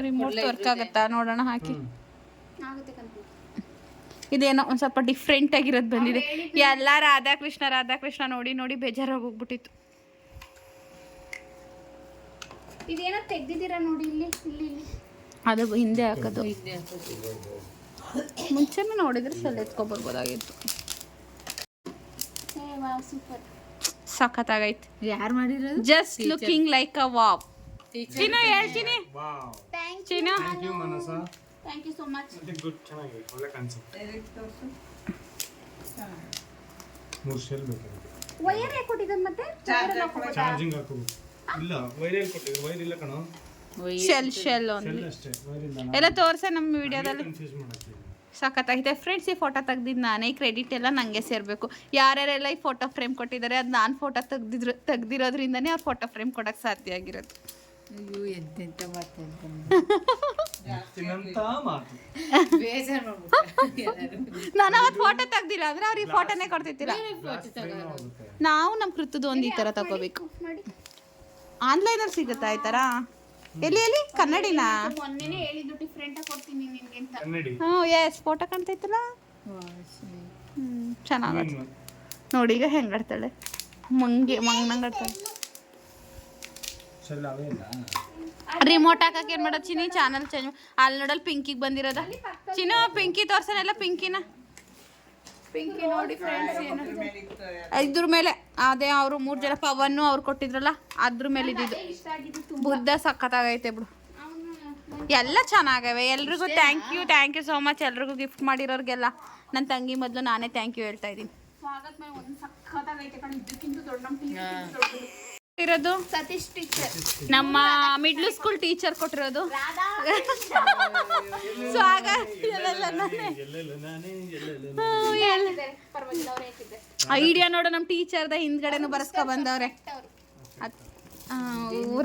ರಿಮೋಟ್ ವರ್ಕ್ ಆಗುತ್ತಾ ನೋಡೋಣ ಹಾಕಿ. ಆಗುತ್ತೆ ಕಣ್ರೀ. ಇದೇನೋ ಒಂದ್ ಸ್ವಲ್ಪ ಡಿಫ್ರೆಂಟ್ ಆಗಿರೋದು ಬಂದಿದೆ. ಎಲ್ಲ ರಾಧಾಕೃಷ್ಣ ನೋಡಿ ನೋಡಿ ಬೇಜಾರಾಗಿ ಹೋಗ್ಬಿಟ್ಟಿತ್ತು. ಇದೇನೋ ತೆಗ್ದಿದ್ದೀರಾ ನೋಡಿ ಇಲ್ಲಿ ಇಲ್ಲಿ ಇಲ್ಲಿ. ಅದು ಹಿಂದೆ ಹಾಕೋದು. ಮುಂಚೆನೇ ನೋಡಿದ್ರೆ ಶೆಲ್ ಎತ್ಕೊಬರ್ಬೋದಾಗಿತ್ತು. ಏ ವಾವ್ ಸೂಪರ್. ಸಖತ್ತಾಗೈತೆ. ಯಾರು ಮಾಡಿರೋದು? Just looking like a wow. Chinnu ಹೇಳ್ತೀನಿ. Wow, Chinnu thank you Manasa. Thank you so much. Good, ಚೆನ್ನಾಗಿದೆ, ಒಳ್ಳೆ ಕಾನ್ಸೆಪ್ಟ್. 3 ಶೆಲ್ ಬೇಕು. ವೈರ್ ಯಾಕೆ ಕೊಟ್ಟಿದ್ದಾರೆ ಮತ್ತೆ? ಚಾರ್ಜಿಂಗ್ ಹಾಕೋದು ಇಲ್ಲ, ವೈರ್ ಎಲ್ಲಿ ಕೊಟ್ಟಿದ್ರು? ವೈರ್ ಇಲ್ಲ ಕಣೋ, ಶೆಲ್ ಶೆಲ್ ಅಷ್ಟೇ, ವೈರ್ ಇಲ್ಲ. ಎಲ್ಲ ತೋರ್ಸೆ ನಮ್ಮ ವಿಡಿಯೋದಲ್ಲಿ. ಕನ್ಫ್ಯೂಸ್ ಮಾಡಕ್ಕೆ. ಸಖತ್ತಾಗಿದೆ ಫ್ರೆಂಡ್ಸ್. ಈ ಫೋಟೋ ತೆಗ್ದಿದ್ದು ನಾನೇ, ಕ್ರೆಡಿಟ್ ಎಲ್ಲ ನನಗೆ ಸೇರಬೇಕು. ಯಾರ್ಯಾರೆಲ್ಲ ಈ ಫೋಟೋ ಫ್ರೇಮ್ ಕೊಟ್ಟಿದ್ದಾರೆ ಅದು ನಾನು ಫೋಟೋ ತೆಗ್ದಿರೋದ್ರಿಂದನೇ ಅವ್ರು ಫೋಟೋ ಫ್ರೇಮ್ ಕೊಡೋಕ್ಕೆ ಸಾಧ್ಯ ಆಗಿರೋದು. ಅಯ್ಯೋ ಎಂತೆಂತ ಮಾತಾಡ್ತ ತಿನ್ನಂತ ಮಾತು. ಬೇಜಾರು ಮಾಡ್ಬಿಟ್ಟು ನಾನು ಅವತ್ತು ಫೋಟೋ ತೆಗ್ದಿಲ್ಲ ಅಂದ್ರೆ ಅವ್ರು ಈ ಫೋಟೋನೇ ಕೊಡ್ತಿದ್ದಿಲ್ಲ. ನಾವು ನಮ್ಮ ಕೃತದ್ದು ಒಂದು ಈ ಥರ ತಗೋಬೇಕು. ಮಾಡಿ ಆನ್ಲೈನಲ್ಲಿ ಸಿಗುತ್ತಾ ಈ ಥರ? ಎಲ್ಲಿ ಕನ್ನಡಿನ? ಮೊನ್ನೆನೇ ಹೇಳಿದ್ದು ಡಿಫ್ರೆಂಟ್ ಆಗಿ ಕೊಡ್ತೀನಿ ನಿನ್ಗೆ ಅಂತ. ಕನ್ನಡಿ. ಹ್ಞೂ ಎಸ್ ಫೋಟೋ ಕಾಣ್ತೈತಲ್ಲ. ಚೆನ್ನಾಗತ್ತೆ ನೋಡಿ. ಈಗ ಹೆಂಗಾಡ್ತಾಳೆ ಮಂಗ್ನಂಗಾಡ್ತಾಳೆ. ಶೆಲ್ ಅವೇ ಇಲ್ಲ. ರಿಮೋಟ್ ಹಾಕಕ್ಕೆ ಏನು ಮಾಡೋದು ಚಿನಿ? Channel change. ಅಲ್ಲಿ ನೋಡಲ್ ಪಿಂಕಿಗೆ ಬಂದಿರೋದ. ಚಿನ್ನು ಪಿಂಕಿ ತೋರ್ಸನೆಲ್ಲ ಪಿಂಕಿನ. ಪಿಂಕಿ ನೋಡಿ ಫ್ರೆಂಡ್ಸ್ ಏನು ಇದ್ರ ಮೇಲೆ ಅದೇ ಅವರು 3 ಜನ ಪವನ್ನು ಅವ್ರು ಕೊಟ್ಟಿದ್ರಲ್ಲ ಅದ್ರ ಮೇಲೆ ಇದ್ದಿದ್ದು. ಬುದ್ಧ ಸಖತ್ತಾಗೈತೆ ಬಿಡು. ಎಲ್ಲ ಚೆನ್ನಾಗವೆ. ಎಲ್ರಿಗೂ ಥ್ಯಾಂಕ್ ಯು ಸೋ ಮಚ್. ಎಲ್ರಿಗೂ ಗಿಫ್ಟ್ ಮಾಡಿರೋರಿಗೆಲ್ಲ ನನ್ನ ತಂಗಿ ಮೊದಲು ನಾನೇ ಥ್ಯಾಂಕ್ ಯು ಹೇಳ್ತಾ ಇದ್ದೀನಿ. ಸ್ವಾಗತ ಮೇಲೆ ಒಂದು ಸಖತ್ತಾಗೈತೆ ಕಣ. ಇದಕ್ಕಿಂತ ದೊಡ್ಡ ನಮ್ಮ ಟೀಚರ್ ಇರೋದು ಸತೀಶ್ ಟೀಚರ್, ನಮ್ಮ ಮಿಡ್ಲ್ ಸ್ಕೂಲ್ ಟೀಚರ್ ಕೊಟ್ಟಿರೋದು. ಸ್ವಾಗತ ಪರವಾಗಿಲ್ಲ ಅವ್ರು ಹಾಕಿದ್ದಾರೆ. ಐಡಿಯಾ ನೋಡು ನಮ್ಮ ಟೀಚರ್ದ ಹಿಂದ್ಗಡೆನೂ ಬರ್ಸ್ಕೊ ಬಂದವ್ರೆ.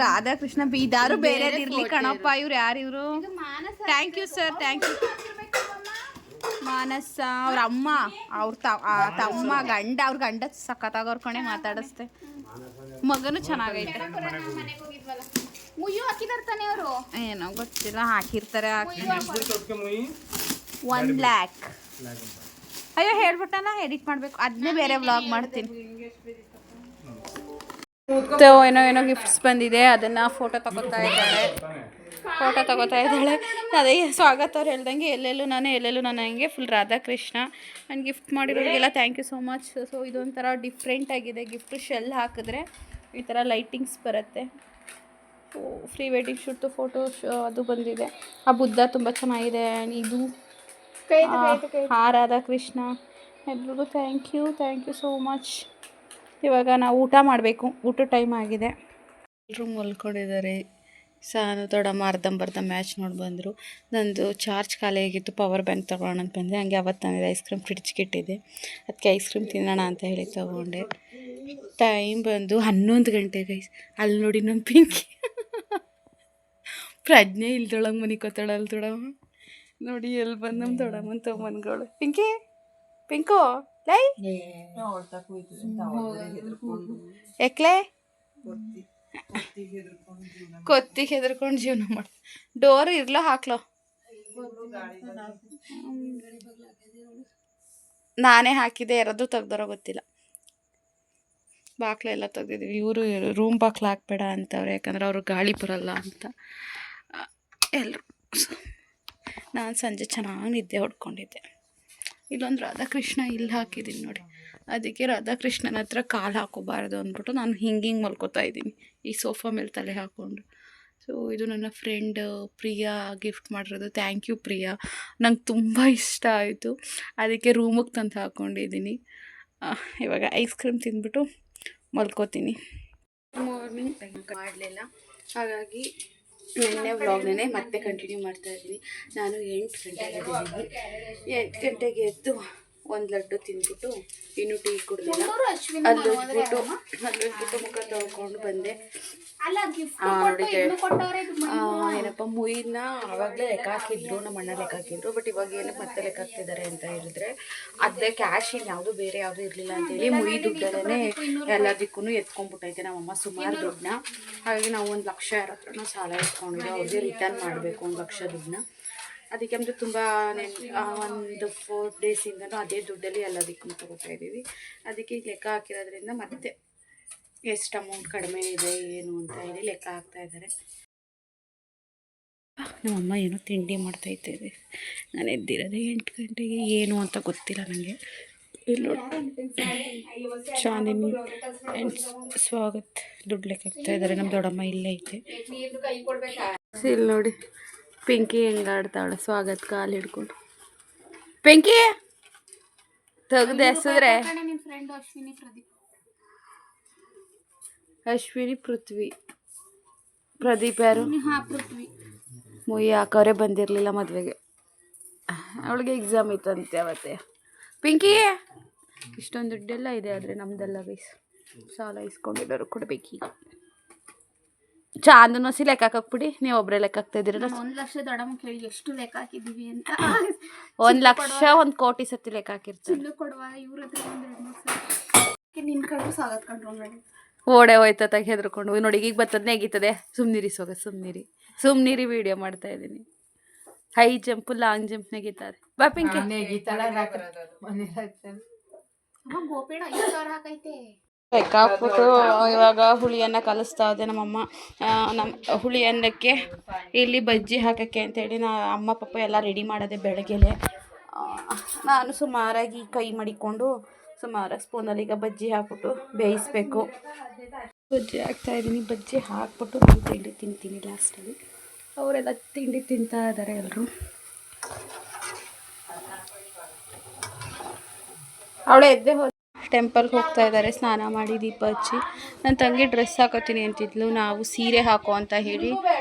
ರಾಧಾಕೃಷ್ಣ ಇದಾರು ಬೇರೆ ಇರ್ಲಿ ಕಣಪ್ಪ. ಇವ್ರು ಯಾರು ಇವರು? Manasa thank you sir, thank you. Manasa ಅವ್ರ ಅಮ್ಮ, ಅವ್ರ ತಮ್ಮ ಗಂಡ, ಅವ್ರ ಗಂಡ ಸಖತ್ತಾಗವ್ರ ಕಣೆ ಮಾತಾಡಿಸ್ತೆ. ಮಗನು ಚೆನ್ನಾಗೈತೆ. ಮನೆಗೆ ಹೋಗಿದ್ವಲ್ಲ, ಮುಯ್ಯು ಹಾಕಿದಾರೆ ತಾನೆ ಅವರು. ಏನೋ ಗೊತ್ತಿಲ್ಲ, ಹಾಕಿರ್ತಾರೆ. ಕೊಟ್ಕೆ ಮುಯಿ 1 lakh. ಅಯ್ಯೋ ಹೇಳ್ಬಿಟ್ಟಲ್ಲ, ಎಡಿಟ್ ಮಾಡ್ಬೇಕು. ಅದನ್ನೇ ಬೇರೆ ವ್ಲಾಗ್ ಮಾಡ್ತೀನಿ. ಏನೋ ಗಿಫ್ಟ್ಸ್ ಬಂದಿದೆ, ಅದನ್ನ ಫೋಟೋ ತಗೋತಾ ಇದ್ದಾಳೆ. ಅದೇ ಸ್ವಾಗತ ಅವ್ರು ಹೇಳ್ದಂಗೆ ಎಲ್ಲೆಲ್ಲೂ ನಾನು ಹಂಗೆ ಫುಲ್ ರಾಧಾಕೃಷ್ಣ. ನಾನು ಗಿಫ್ಟ್ ಮಾಡಿರೋರಿಗೆಲ್ಲ thank you so much. So ಇದೊಂಥರ ಡಿಫ್ರೆಂಟ್ ಆಗಿದೆ ಗಿಫ್ಟು. ಶೆಲ್ ಹಾಕಿದ್ರೆ ಈ ಥರ ಲೈಟಿಂಗ್ಸ್ ಬರುತ್ತೆ. ಸೊ ಪ್ರೀ ವೆಡ್ಡಿಂಗ್ ಶೂಟ್ದು ಫೋಟೋ ಅದು ಬಂದಿದೆ. ಆ ಬುದ್ಧ ತುಂಬ ಚೆನ್ನಾಗಿದೆ. ಇದು ರಾಧಾಕೃಷ್ಣ. ಎಲ್ರಿಗೂ ಥ್ಯಾಂಕ್ ಯು ಸೋ ಮಚ್. ಇವಾಗ ನಾವು ಊಟ ಮಾಡಬೇಕು. ಊಟ ಟೈಮ್ ಆಗಿದೆ. ಎಲ್ಲರೂ ಮಲ್ಕೊಂಡಿದ್ದಾರೆ. ಸಾನು ದೊಡ್ಡಮ್ಮ ಅರ್ಧಂಬರ್ಧ ಮ್ಯಾಚ್ ನೋಡಿ ಬಂದರು. ನಂದು ಚಾರ್ಜ್ ಖಾಲಿ ಆಗಿತ್ತು, ಪವರ್ ಬ್ಯಾಂಕ್ ತೊಗೊಳ್ಳೋಣ ಅಂತ ಬಂದೆ. ಹಂಗೆ ಅವತ್ತು ನಾನಿದೆ ಐಸ್ ಕ್ರೀಮ್ ಫ್ರಿಡ್ಜ್ಗೆ ಇಟ್ಟಿದ್ದೆ, ಅದಕ್ಕೆ ಐಸ್ ಕ್ರೀಮ್ ತಿನ್ನೋಣ ಅಂತ ಹೇಳಿ ತೊಗೊಂಡೆ. ಟೈಮ್ ಬಂದು 11 ಗಂಟೆ ಗೈಸ್. ಅಲ್ಲಿ ನೋಡಿ ನಮ್ಮ ಪಿಂಕಿ ಪ್ರಜ್ಞೆ ಇಲ್ದೊಳಗೆ ಮನಿಕೋತಾಳೆ. ಅಲ್ಲಿ ದೊಡ್ಡಮ್ಮ ನೋಡಿ ಎಲ್ಲಿ ಬಂದು ನಮ್ಮ ದೊಡ್ಡಮ್ಮನ ತೊಗೊಂಬನ್ಗಳು. ಪಿಂಕು ಲೈ ಎಕ್ಲೆ ಕೊತ್ತಿಗೆ ಹೆದರ್ಕೊಂಡು ಜೀವನ ಮಾಡ ಡೋರ್ ಇರ್ಲೋ ಹಾಕ್ಲೋ ನಾನೇ ಹಾಕಿದೆ ಯಾರಾದ್ರೂ ತೆಗ್ದಾರೋ ಗೊತ್ತಿಲ್ಲ ಬಾಕ್ಲೆಲ್ಲ ತೆಗ್ದಿದ್ದೀವಿ ಇವರು ರೂಮ್ ಬಾಕ್ಲು ಹಾಕ್ಬೇಡ ಅಂತವ್ರೆ ಯಾಕಂದ್ರೆ ಅವ್ರಿಗೆ ಗಾಳಿ ಬರಲ್ಲ ಅಂತ ಎಲ್ಲರೂ ನಾನು ಸಂಜೆ ಚೆನ್ನಾಗಿ ನಿದ್ದೆ ಹೊಡ್ಕೊಂಡಿದ್ದೆ ಇಲ್ಲೊಂದು ರಾಧಾಕೃಷ್ಣ ಇಲ್ಲಿ ಹಾಕಿದ್ದೀನಿ ನೋಡಿ ಅದಕ್ಕೆ ರಾಧಾಕೃಷ್ಣನ ಹತ್ರ ಕಾಲು ಹಾಕೋಬಾರ್ದು ಅಂದ್ಬಿಟ್ಟು ನಾನು ಹಿಂಗೆ ಮಲ್ಕೋತಾ ಇದ್ದೀನಿ ಈ ಸೋಫಾ ಮೇಲೆ ತಲೆ ಹಾಕ್ಕೊಂಡು ಸೊ ಇದು ನನ್ನ ಫ್ರೆಂಡ್ ಪ್ರಿಯಾ ಗಿಫ್ಟ್ ಮಾಡಿರೋದು ಥ್ಯಾಂಕ್ ಯು ಪ್ರಿಯಾ ನಂಗೆ ತುಂಬ ಇಷ್ಟ ಆಯಿತು ಅದಕ್ಕೆ ರೂಮಿಗೆ ತಂದು ಹಾಕ್ಕೊಂಡಿದ್ದೀನಿ ಇವಾಗ ಐಸ್ ಕ್ರೀಮ್ ತಿಂದ್ಬಿಟ್ಟು ಮಲ್ಕೋತೀನಿ ಮಾರ್ನಿಂಗ್ ಮಾಡಲಿಲ್ಲ ಹಾಗಾಗಿ ನಿನ್ನೆ ವ್ಲಾಗ್ನೇ ಮತ್ತೆ ಕಂಟಿನ್ಯೂ ಮಾಡ್ತಾಯಿದ್ದೀನಿ ನಾನು 8 ಗಂಟೆಗೆ ಎದ್ದಿದ್ದೀನಿ 8 ಗಂಟೆಗೆ ಎದ್ದು ಒಂದು ಲಡ್ಡು ತಿಂದ್ಬಿಟ್ಟು ಇನ್ನೂ ಟೀ ಕುಡ್ದಿಲ್ಲ ಅಲ್ಲೋಗ್ಬಿಟ್ಟು ಮುಖ ತೊಳ್ಕೊಂಡು ಬಂದೆ ನೋಡಿ ಏನಪ್ಪ ಮುಯಿನ ಆವಾಗಲೇ ಲೆಕ್ಕ ಹಾಕಿದ್ರು ನಮ್ಮ ಅಣ್ಣ ಲೆಕ್ಕ ಹಾಕಿದ್ರು ಬಟ್ ಇವಾಗ ಏನಕ್ಕೆ ಮತ್ತೆ ಲೆಕ್ಕ ಹಾಕ್ತಿದ್ದಾರೆ ಅಂತ ಹೇಳಿದ್ರೆ ಅದೇ ಕ್ಯಾಶ್ ಇನ್ಯಾವುದು ಬೇರೆ ಯಾವುದೂ ಇರಲಿಲ್ಲ ಅಂತೇಳಿ ಮುಯಿ ದುಡ್ಡಲ್ಲೇ ಎಲ್ಲದಕ್ಕೂ ಎತ್ಕೊಂಡ್ಬಿಟ್ಟೈತೆ ನಮ್ಮಮ್ಮ ಸುಮಾರು ದುಡ್ಡನ್ನ ಹಾಗಾಗಿ ನಾವು 1 ಲಕ್ಷ ಯಾರ ಹತ್ರನೂ ಸಾಲ ಇಟ್ಕೊಂಡಿದ್ದೆ ಅವ್ರಿಗೆ ರಿಟರ್ನ್ ಮಾಡಬೇಕು 1 ಲಕ್ಷ ದುಡ್ಡನ್ನ ಅದಕ್ಕೆ ಅಂದರೆ ತುಂಬ ಒಂದು 4 ಡೇಸಿಂದನೂ ಅದೇ ದುಡ್ಡಲ್ಲಿ ಎಲ್ಲದಕ್ಕೂ ತಗೋತಾ ಇದ್ದೀವಿ ಅದಕ್ಕೆ ಈಗ ಲೆಕ್ಕ ಹಾಕಿರೋದ್ರಿಂದ ಮತ್ತೆ ಎಷ್ಟು ಅಮೌಂಟ್ ಕಡಿಮೆ ಇದೆ ಏನು ಅಂತ ಹೇಳಿ ಲೆಕ್ಕ ಹಾಕ್ತಾ ಇದ್ದಾರೆ ನಮ್ಮಮ್ಮ ಏನೋ ತಿಂಡಿ ಮಾಡ್ತಾಯಿದ್ದೇವೆ ನಾನು ಎದ್ದಿರೋದೇ 8 ಗಂಟೆಗೆ ಏನು ಅಂತ ಗೊತ್ತಿಲ್ಲ ನನಗೆ ಇಲ್ಲಿ ಚಾಂದಿನಿ ಆ್ಯಂಡ್ ಸ್ವಾಗತ್ ದುಡ್ಡು ಲೆಕ್ಕ ಹಾಕ್ತಾ ಇದ್ದಾರೆ ನಮ್ಮ ದೊಡ್ಡಮ್ಮ ಇಲ್ಲೇ ಐತೆ ಇಲ್ಲಿ ನೋಡಿ ಪಿಂಕಿ ಹೆಂಗೆ ಆಡ್ತಾವಳೆ ಸ್ವಾಗತ್ ಕಾಲು ಹಿಡ್ಕೊಂಡು ಪಿಂಕಿ ತೆಗ್ದು ಎಸಿದ್ರೆ ಅಶ್ವಿನಿ ಪೃಥ್ವಿ ಪ್ರದೀಪ್ ಯಾರು ಮುಯ್ಯಿ ಹಾಕೋರೆ ಬಂದಿರಲಿಲ್ಲ ಮದುವೆಗೆ ಅವಳಿಗೆ ಎಕ್ಸಾಮ್ ಇತ್ತಂತೆ ಅವತ್ತೆ ಪಿಂಕಿ ಇಷ್ಟೊಂದು ದುಡ್ಡೆಲ್ಲ ಇದೆ ಆದರೆ ನಮ್ದೆಲ್ಲ ಸಾಲ ಇಸ್ಕೊಂಡಿರೋರು ಕೊಡ್ಬೇಕೀಗ ಚಾಂದನು ಸಿ ಲೆಕ್ಕ ಹಾಕ್ಬಿಡಿ ನೀವು ಒಬ್ಬರೇ ಲೆಕ್ಕ ಹಾಕ್ತಾ ಇದ್ದೀರಲ್ಲ 1 ಲಕ್ಷ ದೊಡ್ಡಮ್ಮ ಕೇಳಿ ಎಷ್ಟು ಲೆಕ್ಕ ಹಾಕಿದ್ದೀವಿ ಅಂತ 1 ಲಕ್ಷ 1 ಕೋಟಿ ಸತಿ ಲೆಕ್ಕ ಹಾಕಿರ್ತಾರೆ ಚಿಲ್ಲು ಕೊಡುವ ಇವ್ರ ಹತ್ರ ನಿನ್ ಕಳ್ರು ಸಾಗತ್ ಕಂಡ್ರು ಓಡೆ ಹೋಯ್ತತ ಹೆದರ್ಕೊಂಡು ನೋಡಿ ಈಗ ಬರ್ತದೆ ನೆಗೀತದೆ ಸುಮ್ನಿರಿ ವಿಡಿಯೋ ಮಾಡ್ತಾ ಇದ್ದೀನಿ ಹೈ ಜಂಪ್ ಲಾಂಗ್ ಜಂಪ್ ನೆಗೀತಾರೆ ಬಾ ಪಿಂಕಿ ಗೋಪೇಣ 5,000 ಹಾಕೈತೆ ಲೆಕ್ಕ ಹಾಕ್ಬಿಟ್ಟು ಇವಾಗ ಹುಳಿಯನ್ನು ಕಲಿಸ್ತಾ ಇದೆ ನಮ್ಮಮ್ಮ ನಮ್ಮ ಹುಳಿ ಅನ್ನಕ್ಕೆ ಇಲ್ಲಿ ಬಜ್ಜಿ ಹಾಕೋಕ್ಕೆ ಅಂತೇಳಿ ಅಮ್ಮ ಪಪ್ಪ ಎಲ್ಲ ರೆಡಿ ಮಾಡೋದೆ ಬೆಳಗ್ಗೆಲೆ ನಾನು ಸುಮಾರಾಗಿ ಕೈ ಮಡಿಕೊಂಡು ಸುಮಾರು ಸ್ಪೂನಲ್ಲಿ ಈಗ ಬಜ್ಜಿ ಹಾಕ್ಬಿಟ್ಟು ಬೇಯಿಸ್ಬೇಕು ಬಜ್ಜಿ ಹಾಕ್ತಾಯಿದ್ದೀನಿ ಬಜ್ಜಿ ಹಾಕ್ಬಿಟ್ಟು ನಾನು ತಿಂಡಿ ತಿಂತೀನಿ ಲಾಸ್ಟಲ್ಲಿ ಅವರೆಲ್ಲ ತಿಂಡಿ ತಿಂತಾ ಇದ್ದಾರೆ ಎಲ್ಲರೂ ಅವಳೆ ಎದ್ದೆ ಟೆಂಪಲ್ಗೆ ಹೋಗ್ತಾ ಇದ್ದಾರೆ ಸ್ನಾನ ಮಾಡಿ ದೀಪ ಹಚ್ಚಿ ನನ್ನ ತಂಗಿ ಡ್ರೆಸ್ ಹಾಕೋತೀನಿ ಅಂತಿದ್ಲು ನಾವು ಸೀರೆ ಹಾಕೋ ಅಂತ ಹೇಳಿ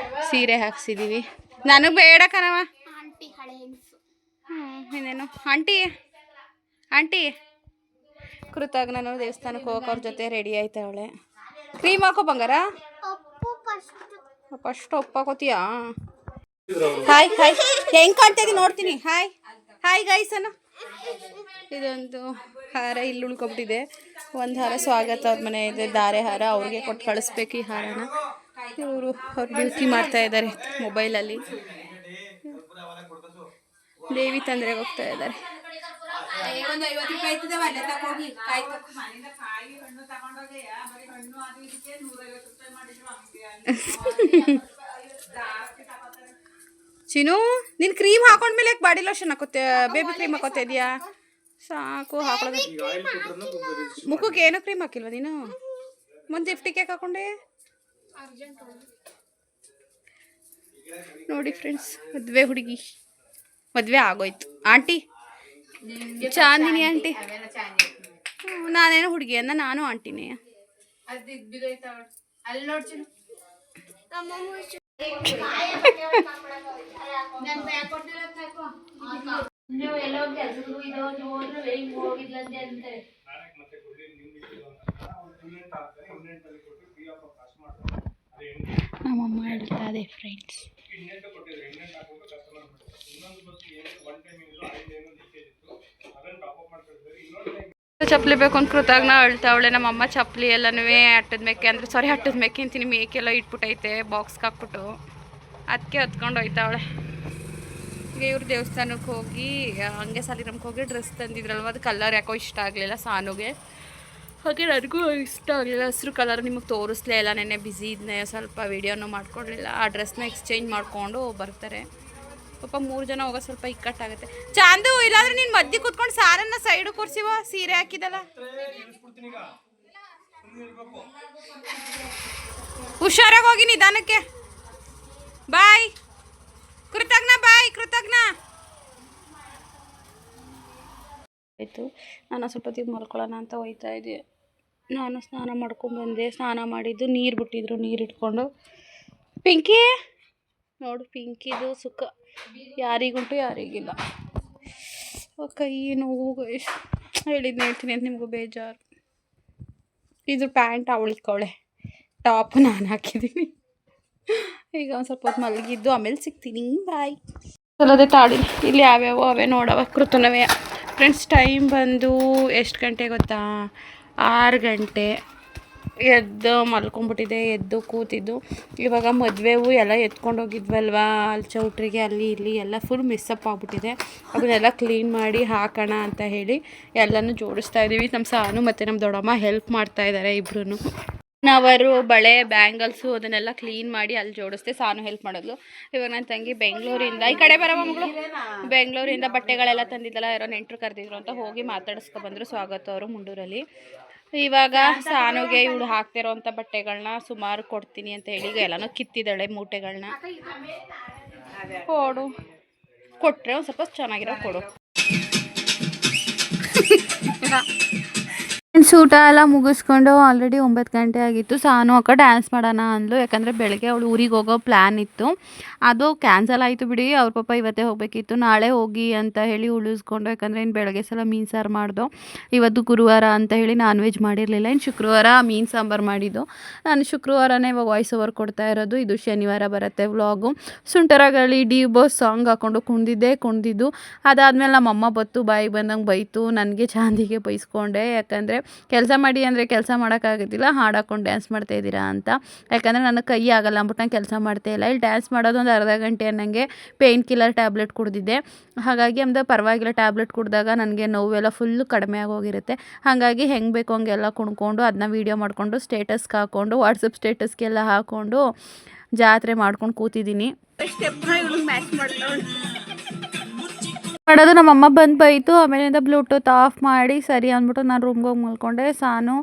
ಸೀರೆ ಹಾಕ್ಸಿದ್ದೀವಿ ನನಗೆ ಬೇಡ ಕಣವ ಇನ್ನೇನು ಆಂಟಿ ಕೃತಜ್ಞನು ದೇವಸ್ಥಾನಕ್ಕೆ ಹೋಗೋಕೆ ಅವ್ರ ಜೊತೆ ರೆಡಿ ಆಯ್ತಾವಳೆ ಕ್ರೀಮ್ ಹಾಕೋ ಬಂಗಾರ ಫಸ್ಟ್ ಉಪ್ಪು ಹಾಕೋತೀಯಾ ಹಾಯ್ ಹೆಂಗೆ ಕಾಣ್ತಾ ಇದೀನಿ ನೋಡ್ತೀನಿ ಹಾಯ್ ಗೈಸ್ ಅನ್ನ ಇದೊಂದು ಹಾರ ಇಲ್ಲಿ ಉಳ್ಕೊಬಿಟ್ಟಿದೆ ಒಂದು ಹಾರ ಸ್ವಾಗತ ಅವ್ರ ಮನೆ ಇದೆ ಧಾರೆ ಹಾರ ಅವ್ರಿಗೆ ಕೊಟ್ಟು ಕಳಿಸ್ಬೇಕು ಈ ಹಾರನ ಇವರು ಅವ್ರು ಡ್ಯೂಟಿ ಮಾಡ್ತಾ ಇದ್ದಾರೆ ಮೊಬೈಲಲ್ಲಿ ದೇವಿ ತಂದ್ರೆಗೆ ಹೋಗ್ತಾ ಇದ್ದಾರೆ ಚಿನು ನೀನು ಕ್ರೀಮ್ ಹಾಕೊಂಡ್ಮೇಲೆ ಯಾಕೆ ಬಾಡಿ ಲೋಷನ್ ಹಾಕೋತೆ ಬೇಬಿ ಕ್ರೀಮ್ ಹಾಕೋತಾ ಇದೆಯಾ ಸಾಕು ಹಾಕೊಳ್ಳೋದು ಮುಖಕ್ಕೆ ಏನೋ ಕ್ರೀಮ್ ಹಾಕಿಲ್ವ ನೀನು ಮುಂದೆ ಗಿಫ್ಟಿಗೆ ಯಾಕೆ ಹಾಕೊಂಡೆ ನೋಡಿ ಫ್ರೆಂಡ್ಸ್ ಮದುವೆ ಆಗೋಯ್ತು ಆಂಟಿ ಚಾಂದಿನಿ ಆಂಟಿ ನಾನೇನೋ ಹುಡುಗಿ ಅಂದ ನಾನು ಆಂಟಿನೇ ನಮ್ಮಮ್ಮ ಹೇಳ್ತಾ ಇದೆ ಫ್ರೆಂಡ್ಸ್ ಚಪ್ಪಲಿ ಬೇಕು ಅಂತ ಕೃತಾಗ್ನ ಅಳ್ತಾವಳೆ. ನಮ್ಮಮ್ಮ ಚಪ್ಪಲಿ ಎಲ್ಲನೂ ಅಟ್ಟದ ಮೇಕೆ ಅಂದರೆ ಅಟ್ಟದ ಮೇಕೆ ಅಂತೀನಿ, ಮೇಕೆಲ್ಲ ಇಟ್ಬಿಟ್ಟೈತೆ ಬಾಕ್ಸ್ಗೆ ಹಾಕ್ಬಿಟ್ಟು, ಅದಕ್ಕೆ ಹೊತ್ಕೊಂಡು ಹೋಯ್ತಾವಳೆ. ಈಗ ಇವ್ರು ದೇವಸ್ಥಾನಕ್ಕೆ ಹೋಗಿ ಹಂಗೆ ಸಾಲಿಗ್ರಾಮಕ್ಕೆ ಹೋಗಿ ಡ್ರೆಸ್ ತಂದಿದ್ರಲ್ವ, ಅದು ಕಲರ್ ಯಾಕೋ ಇಷ್ಟ ಆಗಲಿಲ್ಲ ಸಾನುಗೆ, ಹಾಗೆ ನನಗೂ ಇಷ್ಟ ಆಗಲಿಲ್ಲ. ಹಸಿರು ಕಲರ್ ನಿಮಗೆ ತೋರಿಸ್ಲೇ ಇಲ್ಲ, ನೆನ್ನೆ ಬ್ಯುಸಿ ಇದ್ನೇ, ಸ್ವಲ್ಪ ವೀಡಿಯೋನು ಮಾಡ್ಕೊಡ್ಲಿಲ್ಲ. ಆ ಡ್ರೆಸ್ನ ಎಕ್ಸ್ಚೇಂಜ್ ಮಾಡಿಕೊಂಡು ಬರ್ತಾರೆ. ಪಾಪ 3 ಜನ ಹೋಗೋ ಸ್ವಲ್ಪ ಇಕ್ಕಟ್ಟಾಗುತ್ತೆ. ಚಾಂದು, ಇಲ್ಲಾಂದ್ರೆ ನೀನು ಮಧ್ಯೆ ಕೂತ್ಕೊಂಡು ಸಾರನ್ನ ಸೈಡು ಕೂರ್ಸಿವ, ಸೀರೆ ಹಾಕಿದಲ್ಲ. ಹುಷಾರಾಗಿ ಹೋಗಿ ನಿಧಾನಕ್ಕೆ. ಬಾಯ್ ಕೃತಜ್ಞ, ಬಾಯ್ ಕೃತಜ್ಞ. ಆಯಿತು, ನಾನು ಸ್ವಲ್ಪ ಹೊತ್ತಿಗೆ ಮಲ್ಕೊಳ್ಳೋಣ ಅಂತ ಹೋಯ್ತಾ ಇದ್ದೆ. ನಾನು ಸ್ನಾನ ಮಾಡ್ಕೊಂಡ್ಬಂದೆ. ಸ್ನಾನ ಮಾಡಿದ್ದು ನೀರು ಬಿಟ್ಟಿದ್ರು, ನೀರು ಇಟ್ಕೊಂಡು. ಪಿಂಕಿ ನೋಡು, ಪಿಂಕಿದು ಸುಖ ಯಾರಿಗುಂಟು ಯಾರಿಗಿಲ್ಲ. ಕೈ ನೋವು ಹೇಳಿದ್ನ ಹೇಳ್ತೀನಿ ಅಂತ ನಿಮಗೂ ಬೇಜಾರು. ಇದು ಪ್ಯಾಂಟ್ ಅವಳಿಕವಳೆ, ಟಾಪ್ ನಾನು ಹಾಕಿದ್ದೀನಿ. ಈಗ ಒಂದು ಸ್ವಲ್ಪ ಹೊತ್ತು ಮಲಗಿದ್ದು, ಆಮೇಲೆ ಸಿಗ್ತೀನಿ. ಬಾಯ್. ಅಲ್ಲದೆ ತಾಡಿ ಇಲ್ಲಿ ಯಾವ್ಯಾವ ಅವೇ ನೋಡವ ಕೃತನವೇ. ಫ್ರೆಂಡ್ಸ್, ಟೈಮ್ ಬಂದು ಎಷ್ಟು ಗಂಟೆ ಗೊತ್ತಾ? 6 ಗಂಟೆ. ಎದ್ದು ಮಲ್ಕೊಂಡ್ಬಿಟ್ಟಿದೆ, ಎದ್ದು ಕೂತಿದ್ದು. ಇವಾಗ ಮದುವೆವು ಎಲ್ಲ ಎತ್ಕೊಂಡು ಹೋಗಿದ್ವಲ್ವಾ ಅಲ್ಲಿ ಚೌಟ್ರಿಗೆ, ಅಲ್ಲಿ ಇಲ್ಲಿ ಎಲ್ಲ ಫುಲ್ ಮಿಸ್ಸಪ್ ಆಗಿಬಿಟ್ಟಿದೆ. ಅದನ್ನೆಲ್ಲ ಕ್ಲೀನ್ ಮಾಡಿ ಹಾಕೋಣ ಅಂತ ಹೇಳಿ ಎಲ್ಲನೂ ಜೋಡಿಸ್ತಾ ಇದ್ದೀವಿ. ನಮ್ಮ ಸಾನು ಮತ್ತು ನಮ್ಮ ದೊಡ್ಡಮ್ಮ ಹೆಲ್ಪ್ ಮಾಡ್ತಾ ಇದ್ದಾರೆ ಇಬ್ರು. ಅವರು ಬಳೆ, ಬ್ಯಾಂಗಲ್ಸು ಅದನ್ನೆಲ್ಲ ಕ್ಲೀನ್ ಮಾಡಿ ಅಲ್ಲಿ ಜೋಡಿಸ್ದೆ. ಸಾನು ಹೆಲ್ಪ್ ಮಾಡೋದು. ಇವಾಗ ನನ್ನ ತಂಗಿ ಬೆಂಗಳೂರಿಂದ, ಈ ಕಡೆ ಬರವ ಮಗಳು, ಬೆಂಗಳೂರಿಂದ ಬಟ್ಟೆಗಳೆಲ್ಲ ತಂದಿದ್ದಲ್ಲ, ಯಾರೋ ನೆಂಟರು ಕರೆದಿದ್ರು ಅಂತ ಹೋಗಿ ಮಾತಾಡಿಸ್ಕೊಬಂದರು. ಸ್ವಾಗತ ಅವರು ಮುಂಡೂರಲ್ಲಿ. ಇವಾಗ ಸಾನುಗೆ ಇವಳು ಹಾಕ್ತಿರೋಂಥ ಬಟ್ಟೆಗಳನ್ನ ಸುಮಾರು ಕೊಡ್ತೀನಿ ಅಂತ ಹೇಳಿ ಈಗ ಎಲ್ಲನೂ ಕಿತ್ತಿದ್ದಾಳೆ ಮೂಟೆಗಳನ್ನ. ಕೊಡು, ಕೊಟ್ಟರೆ ಒಂದು ಸ್ವಲ್ಪ ಚೆನ್ನಾಗಿರೋ ಕೊಡು. ಊಟ ಎಲ್ಲ ಮುಗಿಸ್ಕೊಂಡು ಆಲ್ರೆಡಿ 9 ಗಂಟೆ ಆಗಿತ್ತು. ಸಾನು ಅಕ್ಕ ಡ್ಯಾನ್ಸ್ ಮಾಡೋಣ ಅಂದ್ಲು, ಯಾಕಂದರೆ ಬೆಳಗ್ಗೆ ಅವಳು ಊರಿಗೆ ಹೋಗೋ ಪ್ಲ್ಯಾನ್ ಇತ್ತು. ಅದು ಕ್ಯಾನ್ಸಲ್ ಆಯಿತು ಬಿಡಿ. ಅವ್ರ ಪಾಪ ಇವತ್ತೇ ಹೋಗಬೇಕಿತ್ತು, ನಾಳೆ ಹೋಗಿ ಅಂತ ಹೇಳಿ ಉಳಿಸ್ಕೊಂಡು. ಯಾಕಂದರೆ ಇನ್ನು ಬೆಳಗ್ಗೆ ಸಲ ಮೀನು ಸಾರು ಮಾಡ್ದು. ಇವತ್ತು ಗುರುವಾರ ಅಂತ ಹೇಳಿ ನಾನ್ ವೆಜ್ ಮಾಡಿರಲಿಲ್ಲ. ಇನ್ನು ಶುಕ್ರವಾರ ಮೀನು ಸಾಂಬಾರು ಮಾಡಿದ್ದು. ನಾನು ಶುಕ್ರವಾರನೇ ಇವಾಗ ವಾಯ್ಸ್ ಓವರ್ ಕೊಡ್ತಾ ಇರೋದು. ಇದು ಶನಿವಾರ ಬರುತ್ತೆ ವ್ಲಾಗು. ಸುಂಟರಗಾಳಿ ಡಿ ಬಾಸ್ ಸಾಂಗ್ ಹಾಕ್ಕೊಂಡು ಕುಣಿದಿದ್ದು. ಅದಾದಮೇಲೆ ನಮ್ಮಮ್ಮ ಬತ್ತು ಬಾಯಿಗೆ ಬಂದಂಗೆ ಬೈತು. ನನಗೆ ಚಾಂದಿಗೆ ಬೈಸ್ಕೊಂಡೆ, ಯಾಕಂದರೆ ಕೆಲಸ ಮಾಡಿ ಅಂದರೆ ಕೆಲಸ ಮಾಡೋಕ್ಕಾಗೋದಿಲ್ಲ, ಹಾಡು ಹಾಕ್ಕೊಂಡು ಡ್ಯಾನ್ಸ್ ಮಾಡ್ತಾಯಿದ್ದೀರಾ ಅಂತ. ಯಾಕಂದರೆ ನನಗೆ ಕೈ ಆಗಲ್ಲ ಅಂದ್ಬಿಟ್ಟು ನಾನು ಕೆಲಸ ಮಾಡ್ತಾಯಿಲ್ಲ. ಇಲ್ಲಿ ಡ್ಯಾನ್ಸ್ ಮಾಡೋದು ಒಂದು ಅರ್ಧ ಗಂಟೆ ನನಗೆ ಪೇಯ್ನ್ ಕಿಲ್ಲರ್ ಟ್ಯಾಬ್ಲೆಟ್ ಕುಡಿದಿದ್ದೆ. ಹಾಗಾಗಿ ನಮ್ಮದು ಪರವಾಗಿಲ್ಲ, ಟ್ಯಾಬ್ಲೆಟ್ ಕುಡಿದಾಗ ನನಗೆ ನೋವೆಲ್ಲ ಫುಲ್ಲು ಕಡಿಮೆ ಆಗೋಗಿರುತ್ತೆ. ಹಾಗಾಗಿ ಹೆಂಗೆ ಬೇಕು ಹಂಗೆಲ್ಲ ಕುಣ್ಕೊಂಡು ಅದನ್ನ ವೀಡಿಯೋ ಮಾಡಿಕೊಂಡು ಸ್ಟೇಟಸ್ಗೆ ಹಾಕ್ಕೊಂಡು, ವಾಟ್ಸಪ್ ಸ್ಟೇಟಸ್ಗೆಲ್ಲ ಹಾಕ್ಕೊಂಡು ಜಾತ್ರೆ ಮಾಡ್ಕೊಂಡು ಕೂತಿದ್ದೀನಿ. ಮಾಡೋದು ನಮ್ಮಮ್ಮ ಬಂದು ಬೈತು. ಆಮೇಲಿಂದ ಬ್ಲೂಟೂತ್ ಆಫ್ ಮಾಡಿ ಸರಿ ಅಂದ್ಬಿಟ್ಟು ನಾನು ರೂಮ್ಗೆ ಹೋಗಿ ಮಲ್ಕೊಂಡೆ. ಸಾನು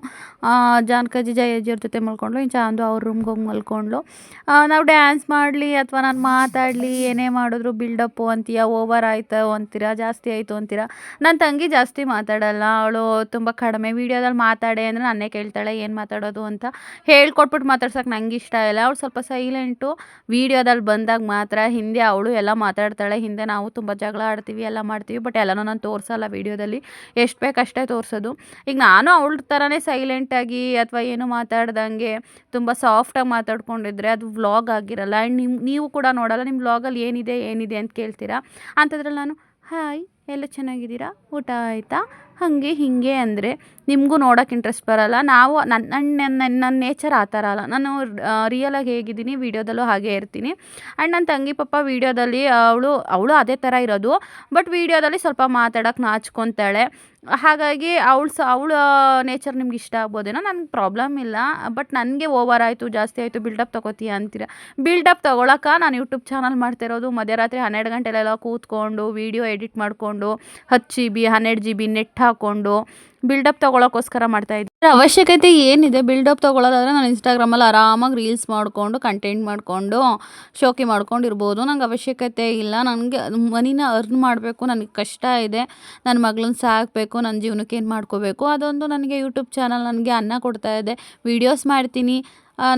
ಜಾನಕಜ್ಜಿ ಜಯಜ್ಜಿಯವ್ರ ಜೊತೆ ಮಲ್ಕೊಂಡ್ಳು. ಇನ್ನು ಚಾಂದು ಅವ್ರ ರೂಮ್ಗೆ ಹೋಗಿ ಮಲ್ಕೊಂಡ್ಳು. ನಾವು ಡ್ಯಾನ್ಸ್ ಮಾಡಲಿ ಅಥವಾ ನಾನು ಮಾತಾಡಲಿ ಏನೇ ಮಾಡಿದ್ರು ಬಿಲ್ಡಪ್ಪು ಅಂತೀಯ, ಓವರ್ ಆಯಿತು ಅಂತೀರ, ಜಾಸ್ತಿ ಆಯಿತು ಅಂತೀರ. ನನ್ನ ತಂಗಿ ಜಾಸ್ತಿ ಮಾತಾಡಲ್ಲ, ಅವಳು ತುಂಬ ಕಡಿಮೆ. ವೀಡಿಯೋದಲ್ಲಿ ಮಾತಾಡೆ ಅಂದರೆ ನನ್ನೇ ಕೇಳ್ತಾಳೆ ಏನು ಮಾತಾಡೋದು ಅಂತ. ಹೇಳ್ಕೊಟ್ಬಿಟ್ಟು ಮಾತಾಡ್ಸೋಕೆ ನಂಗೆ ಇಷ್ಟ ಇಲ್ಲ. ಅವಳು ಸ್ವಲ್ಪ ಸೈಲೆಂಟು. ವೀಡಿಯೋದಲ್ಲಿ ಬಂದಾಗ ಮಾತ್ರ, ಹಿಂದೆ ಅವಳು ಎಲ್ಲ ಮಾತಾಡ್ತಾಳೆ. ಹಿಂದೆ ನಾವು ತುಂಬ ಜಗಳ ಆಡ್ತೀವಿ, ಎಲ್ಲ ಮಾಡ್ತೀವಿ. ಬಟ್ ಎಲ್ಲನೂ ನಾನು ತೋರಿಸಲ್ಲ ವೀಡಿಯೋದಲ್ಲಿ, ಎಷ್ಟು ಬೇಕಷ್ಟೇ ತೋರಿಸೋದು. ಈಗ ನಾನು ಅವಳ ಥರನೇ ಸೈಲೆಂಟಾಗಿ ಅಥವಾ ಏನು ಮಾತಾಡ್ದಂಗೆ ತುಂಬ ಸಾಫ್ಟಾಗಿ ಮಾತಾಡ್ಕೊಂಡಿದ್ರೆ ಅದು ವ್ಲಾಗ್ ಆಗಿರಲ್ಲ. ಆ್ಯಂಡ್ ನೀವು ಕೂಡ ನೋಡಲ್ಲ. ನಿಮ್ಮ ವ್ಲಾಗಲ್ಲಿ ಏನಿದೆ ಅಂತ ಕೇಳ್ತೀರಾ. ಅಂಥದ್ರಲ್ಲಿ ನಾನು ಹಾಯ್ ಎಲ್ಲ ಚೆನ್ನಾಗಿದ್ದೀರಾ, ಊಟ ಆಯಿತಾ, ಹಾಗೆ ಹೀಗೆ ಅಂದರೆ ನಿಮಗೂ ನೋಡೋಕೆ ಇಂಟ್ರೆಸ್ಟ್ ಬರಲ್ಲ. ನಾವು ನನ್ನ ನೇಚರ್ ಆ ಥರ ಅಲ್ಲ. ನಾನು ರಿಯಲಾಗಿ ಹೇಗಿದ್ದೀನಿ ವೀಡಿಯೋದಲ್ಲೂ ಹಾಗೇ ಇರ್ತೀನಿ. ಆ್ಯಂಡ್ ನನ್ನ ತಂಗಿ ಪಾಪ ವೀಡಿಯೋದಲ್ಲಿ ಅವಳು ಅದೇ ಥರ ಇರೋದು. ಬಟ್ ವೀಡಿಯೋದಲ್ಲಿ ಸ್ವಲ್ಪ ಮಾತಾಡೋಕೆ ನಾಚ್ಕೊತಾಳೆ. ಹಾಗಾಗಿ ಅವಳ ನೇಚರ್ ನಿಮ್ಗೆ ಇಷ್ಟ ಆಗ್ಬೋದೇನೋ, ನನಗೆ ಪ್ರಾಬ್ಲಮ್ ಇಲ್ಲ. ಬಟ್ ನನಗೆ ಓವರ್ ಆಯಿತು, ಜಾಸ್ತಿ ಆಯಿತು, ಬಿಲ್ಡಪ್ ತೊಗೋತೀಯ ಅಂತೀರ. ಬಿಲ್ಡಪ್ ತೊಗೊಳಕ್ಕೆ ನಾನು ಯೂಟ್ಯೂಬ್ ಚಾನಲ್ ಮಾಡ್ತಿರೋದು. ಮಧ್ಯರಾತ್ರಿ 12 ಗಂಟೆಲೆಲ್ಲ ಕೂತ್ಕೊಂಡು ವೀಡಿಯೋ ಎಡಿಟ್ ಮಾಡಿಕೊಂಡು 10 GB 12 GB ನೆಟ್ ಹಾಕ್ಕೊಂಡು ಬಿಲ್ಡಪ್ ತೊಗೊಳಕ್ಕೋಸ್ಕರ ಮಾಡ್ತಾಯಿದ್ದೆ. ಅವಶ್ಯಕತೆ ಏನಿದೆ ಬಿಲ್ಡಪ್ ತೊಗೊಳೋದಾದರೆ ನಾನು ಇನ್ಸ್ಟಾಗ್ರಾಮಲ್ಲಿ ಆರಾಮಾಗಿ ರೀಲ್ಸ್ ಮಾಡಿಕೊಂಡು ಕಂಟೆಂಟ್ ಮಾಡಿಕೊಂಡು ಶೋಕಿ ಮಾಡ್ಕೊಂಡು ಇರ್ಬೋದು. ನಂಗೆ ಅವಶ್ಯಕತೆ ಇಲ್ಲ. ನನಗೆ ಮನಿನ ಅರ್ನ್ ಮಾಡಬೇಕು, ನನಗೆ ಕಷ್ಟ ಇದೆ. ನನ್ನ ಮಗಳನ್ನ ಸಾಕಬೇಕು, ನನ್ನ ಜೀವನಕ್ಕೆ ಏನು ಮಾಡ್ಕೋಬೇಕು, ಅದೊಂದು ನನಗೆ ಯೂಟ್ಯೂಬ್ ಚಾನಲ್ ನನಗೆ ಅನ್ನ ಕೊಡ್ತಾ ಇದೆ. ವೀಡಿಯೋಸ್ ಮಾಡ್ತೀನಿ,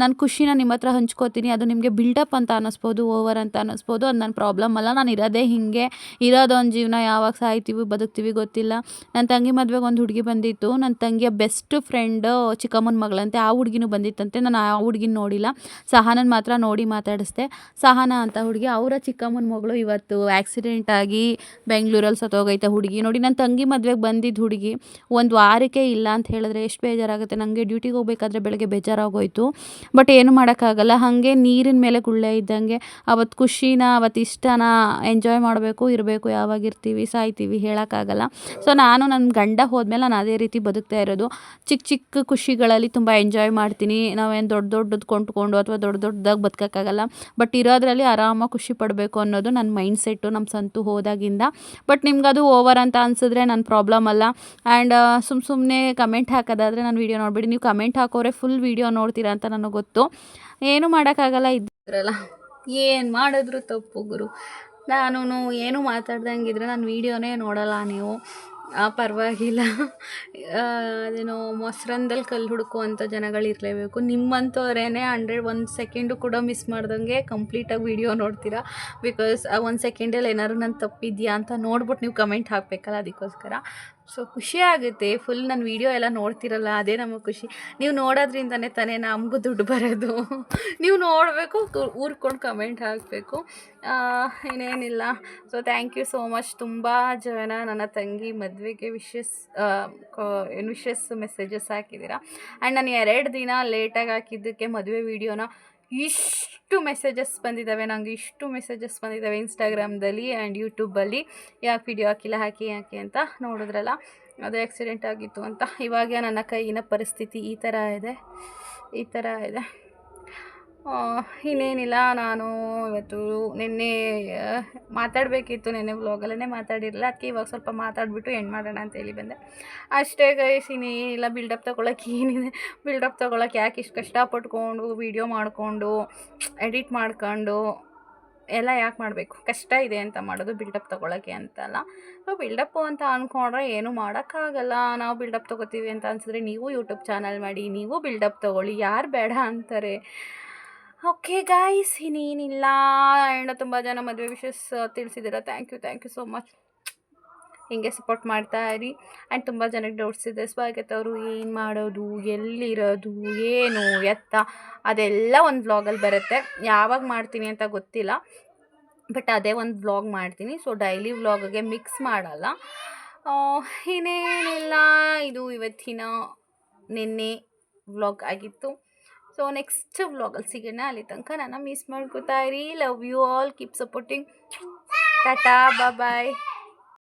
ನನ್ನ ಖುಷಿನ ನಿಮ್ಮ ಹತ್ರ ಹಂಚ್ಕೋತೀನಿ. ಅದು ನಿಮಗೆ ಬಿಲ್ಡಪ್ ಅಂತ ಅನ್ನಿಸ್ಬೋದು, ಓವರ್ ಅಂತ ಅನ್ನಿಸ್ಬೋದು. ಅದು ನನ್ನ ಪ್ರಾಬ್ಲಮ್ ಅಲ್ಲ. ನಾನು ಇರೋದೇ ಹೀಗೆ, ಇರೋದೊಂದು ಜೀವನ, ಯಾವಾಗ ಸಾಯ್ತೀವಿ ಬದುಕ್ತೀವಿ ಗೊತ್ತಿಲ್ಲ. ನನ್ನ ತಂಗಿ ಮದುವೆಗೆ ಒಂದು ಹುಡುಗಿ ಬಂದಿತ್ತು, ನನ್ನ ತಂಗಿಯ ಬೆಸ್ಟ್ ಫ್ರೆಂಡು ಚಿಕ್ಕಮ್ಮನ ಮಗಳಂತೆ. ಆ ಹುಡುಗಿನೂ ಬಂದಿತ್ತಂತೆ. ನಾನು ಆ ಹುಡುಗಿನ ನೋಡಿಲ್ಲ, ಸಹನನ ಮಾತ್ರ ನೋಡಿ ಮಾತಾಡಿಸ್ದೆ. ಸಹನ ಅಂತ ಹುಡುಗಿ, ಅವರ ಚಿಕ್ಕಮ್ಮನ ಮಗಳು ಇವತ್ತು ಆಕ್ಸಿಡೆಂಟ್ ಆಗಿ ಬೆಂಗಳೂರಲ್ಲಿ ಸತ್ತೋಗೈತೆ ಹುಡುಗಿ. ನೋಡಿ, ನನ್ನ ತಂಗಿ ಮದುವೆಗೆ ಬಂದಿದ್ದ ಹುಡುಗಿ ಒಂದು ವಾರಕ್ಕೆ ಇಲ್ಲ ಅಂತ ಹೇಳಿದ್ರೆ ಎಷ್ಟು ಬೇಜಾರಾಗುತ್ತೆ. ನನಗೆ ಡ್ಯೂಟಿಗೆ ಹೋಗ್ಬೇಕಾದ್ರೆ ಬೆಳಗ್ಗೆ ಬೇಜಾರಾಗೋಯ್ತು. ಬಟ್ ಏನು ಮಾಡೋಕ್ಕಾಗಲ್ಲ. ಹಾಗೆ ನೀರಿನ ಮೇಲೆ ಗುಳ್ಳೆ ಇದ್ದಂಗೆ ಅವತ್ತು ಖುಷಿನ, ಅವತ್ತು ಇಷ್ಟನ ಎಂಜಾಯ್ ಮಾಡಬೇಕು, ಇರಬೇಕು. ಯಾವಾಗ ಇರ್ತೀವಿ ಸಾಯ್ತೀವಿ ಹೇಳೋಕ್ಕಾಗಲ್ಲ. ಸೊ ನಾನು ನನ್ನ ಗಂಡ ಹೋದ್ಮೇಲೆ ನಾನು ಅದೇ ರೀತಿ ಬದುಕ್ತಾ ಇರೋದು. ಚಿಕ್ಕ ಚಿಕ್ಕ ಖುಷಿಗಳಲ್ಲಿ ತುಂಬ ಎಂಜಾಯ್ ಮಾಡ್ತೀನಿ. ನಾವೇನು ದೊಡ್ಡದು ಕೊಂಡ್ಕೊಂಡು ಅಥವಾ ದೊಡ್ಡದಾಗಿ ಬದುಕೋಕ್ಕಾಗಲ್ಲ. ಬಟ್ ಇರೋದ್ರಲ್ಲಿ ಆರಾಮಾಗಿ ಖುಷಿ ಪಡಬೇಕು ಅನ್ನೋದು ನನ್ನ ಮೈಂಡ್ ಸೆಟ್ಟು ನಮ್ಮ ಸಂತು ಹೋದಾಗಿಂದ. ಬಟ್ ನಿಮ್ಗದು ಓವರ್ ಅಂತ ಅನಿಸಿದ್ರೆ ನನ್ನ ಪ್ರಾಬ್ಲಮ್ ಅಲ್ಲ. ಆ್ಯಂಡ್ ಸುಮ್ಮನೆ ಕಮೆಂಟ್ ಹಾಕೋದಾದರೆ ನಾನು ವೀಡಿಯೋ ನೋಡಿಬಿಡಿ. ನೀವು ಕಮೆಂಟ್ ಹಾಕೋರೆ ಫುಲ್ ವೀಡಿಯೋ ನೋಡ್ತೀರಾ ಅಂತ ನನಗೆ ಗೊತ್ತು. ಏನು ಮಾಡೋಕ್ಕಾಗಲ್ಲ. ಇದ್ರಲ್ಲ ಏನು ಮಾಡಿದ್ರು ತಪ್ಪು ಗುರು. ನಾನು ಏನು ಮಾತಾಡ್ದಂಗಿದ್ರೆ ನನ್ನ ವೀಡಿಯೋನೇ ನೋಡಲ್ಲ ನೀವು. ಪರವಾಗಿಲ್ಲ. ಅದೇನೋ ಮೊಸರನ್ದಲ್ಲಿ ಕಲ್ಲು ಹುಡುಕುವಂಥ ಜನಗಳಿರಲೇಬೇಕು. ನಿಮ್ಮಂಥವ್ರೇ 1 ಸೆಕೆಂಡು ಕೂಡ ಮಿಸ್ ಮಾಡ್ದಂಗೆ ಕಂಪ್ಲೀಟಾಗಿ ವೀಡಿಯೋ ನೋಡ್ತೀರಾ. ಬಿಕಾಸ್ ಆ 1 ಸೆಕೆಂಡಲ್ಲಿ ಏನಾದ್ರು ನಾನು ತಪ್ಪಿದ್ಯಾ ಅಂತ ನೋಡ್ಬಿಟ್ಟು ನೀವು ಕಮೆಂಟ್ ಹಾಕಬೇಕಲ್ಲ, ಅದಕ್ಕೋಸ್ಕರ. ಸೊ ಖುಷಿ ಆಗುತ್ತೆ. ಫುಲ್ ನನ್ನ ವೀಡಿಯೋ ಎಲ್ಲ ನೋಡ್ತಿರಲ್ಲ, ಅದೇ ನಮಗೆ ಖುಷಿ. ನೀವು ನೋಡೋದ್ರಿಂದನೇ ತಾನೇ ನಮಗೂ ದುಡ್ಡು ಬರೋದು. ನೀವು ನೋಡಬೇಕು, ಊರ್ಕೊಂಡು ಕಮೆಂಟ್ ಹಾಕಬೇಕು, ಇನ್ನೇನಿಲ್ಲ. So thank you so much. ತುಂಬ ಜನ ನನ್ನ ತಂಗಿ ಮದುವೆಗೆ ವಿಶಸ್ ಮೆಸೇಜಸ್ ಹಾಕಿದ್ದೀರಾ. ಆ್ಯಂಡ್ ನಾನು 2 ದಿನ ಲೇಟಾಗಿ ಹಾಕಿದ್ದಕ್ಕೆ ಮದುವೆ ವೀಡಿಯೋನ ಇಷ್ಟು ಮೆಸೇಜಸ್ ಬಂದಿದ್ದಾವೆ. ನನಗೆ ಇಷ್ಟು ಮೆಸೇಜಸ್ ಬಂದಿದ್ದಾವೆ ಇನ್ಸ್ಟಾಗ್ರಾಮ್ದಲ್ಲಿ ಆ್ಯಂಡ್ ಯೂಟ್ಯೂಬಲ್ಲಿ. ಯಾಕೆ ವಿಡಿಯೋ ಹಾಕಿಲ್ಲ, ಹಾಕಿ ಅಂತ ನೋಡಿದ್ರಲ್ಲ, ಅದು ಆಕ್ಸಿಡೆಂಟ್ ಆಗಿತ್ತು ಅಂತ. ಇವಾಗ ನನ್ನ ಕೈಯಿನ ಪರಿಸ್ಥಿತಿ ಈ ಥರ ಇದೆ. ಇನ್ನೇನಿಲ್ಲ. ನಾನು ಇವತ್ತು ನಿನ್ನೆ ಮಾತಾಡಬೇಕಿತ್ತು, ನೆನ್ನೆ ವ್ಲಾಗಲ್ಲೇ ಮಾತಾಡಿರಲಿಲ್ಲ. ಅದಕ್ಕೆ ಇವಾಗ ಸ್ವಲ್ಪ ಮಾತಾಡಿಬಿಟ್ಟು ಎಂಡ್ ಮಾಡೋಣ ಅಂತೇಳಿ ಬಂದೆ ಅಷ್ಟೇ ಗೈಸ್. ಇನ್ನೇನಿಲ್ಲ. ಬಿಲ್ಡಪ್ ತೊಗೊಳಕ್ಕೆ ಏನಿದೆ, ಬಿಲ್ಡಪ್ ತೊಗೊಳಕ್ಕೆ ಯಾಕೆ ಇಷ್ಟು ಕಷ್ಟಪಟ್ಕೊಂಡು ವೀಡಿಯೋ ಮಾಡಿಕೊಂಡು ಎಡಿಟ್ ಮಾಡ್ಕೊಂಡು ಎಲ್ಲ ಯಾಕೆ ಮಾಡಬೇಕು? ಕಷ್ಟ ಇದೆ ಅಂತ ಮಾಡೋದು, ಬಿಲ್ಡಪ್ ತೊಗೊಳಕ್ಕೆ ಅಂತಲ್ಲ. ಸೊ ಬಿಲ್ಡಪ್ಪು ಅಂತ ಅಂದ್ಕೊಂಡ್ರೆ ಏನೂ ಮಾಡೋಕ್ಕಾಗಲ್ಲ. ನಾವು ಬಿಲ್ಡಪ್ ತೊಗೋತೀವಿ ಅಂತ ಅನಿಸಿದ್ರೆ ನೀವು ಯೂಟ್ಯೂಬ್ ಚಾನಲ್ ಮಾಡಿ, ನೀವು ಬಿಲ್ಡಪ್ ತೊಗೊಳ್ಳಿ, ಯಾರು ಬೇಡ ಅಂತಾರೆ. ಓಕೆ ಗಾಯ್ಸ್, ಇನ್ನೇನಿಲ್ಲ. ಆ್ಯಂಡ್ ತುಂಬ ಜನ ಮದುವೆ ವಿಷಸ್ ತಿಳಿಸಿದ್ದೀರ. Thank you so much. ಹೀಗೆ ಸಪೋರ್ಟ್ ಮಾಡ್ತಾ ಇರಿ. ಆ್ಯಂಡ್ ತುಂಬ ಜನಕ್ಕೆ ಡೌಟ್ಸ್ ಇದೆ. ಸ್ವಾಗತ ಅವರು ಏನು ಮಾಡೋದು, ಎಲ್ಲಿರೋದು, ಏನು ಎತ್ತ, ಅದೆಲ್ಲ ಒಂದು ವ್ಲಾಗಲ್ಲಿ ಬರುತ್ತೆ. ಯಾವಾಗ ಮಾಡ್ತೀನಿ ಅಂತ ಗೊತ್ತಿಲ್ಲ, ಬಟ್ ಅದೇ ಒಂದು ವ್ಲಾಗ್ ಮಾಡ್ತೀನಿ. ಸೊ ಡೈಲಿ ವ್ಲಾಗ್ಗೆ ಮಿಕ್ಸ್ ಮಾಡಲ್ಲ. ಇನ್ನೇನಿಲ್ಲ. ಇದು ಇವತ್ತಿನ ನಿನ್ನೆ ವ್ಲಾಗ್ ಆಗಿತ್ತು. ಸೊ ನೆಕ್ಸ್ಟ್ ವ್ಲಾಗಲ್ಲಿ ಸಿಗೋಣ. ಅಲ್ಲಿ ತನಕ ನನ್ನ ಮಿಸ್ ಮಾಡ್ಕೋತಾ ಇರಿ. Love you all, keep supporting. Tata, bye.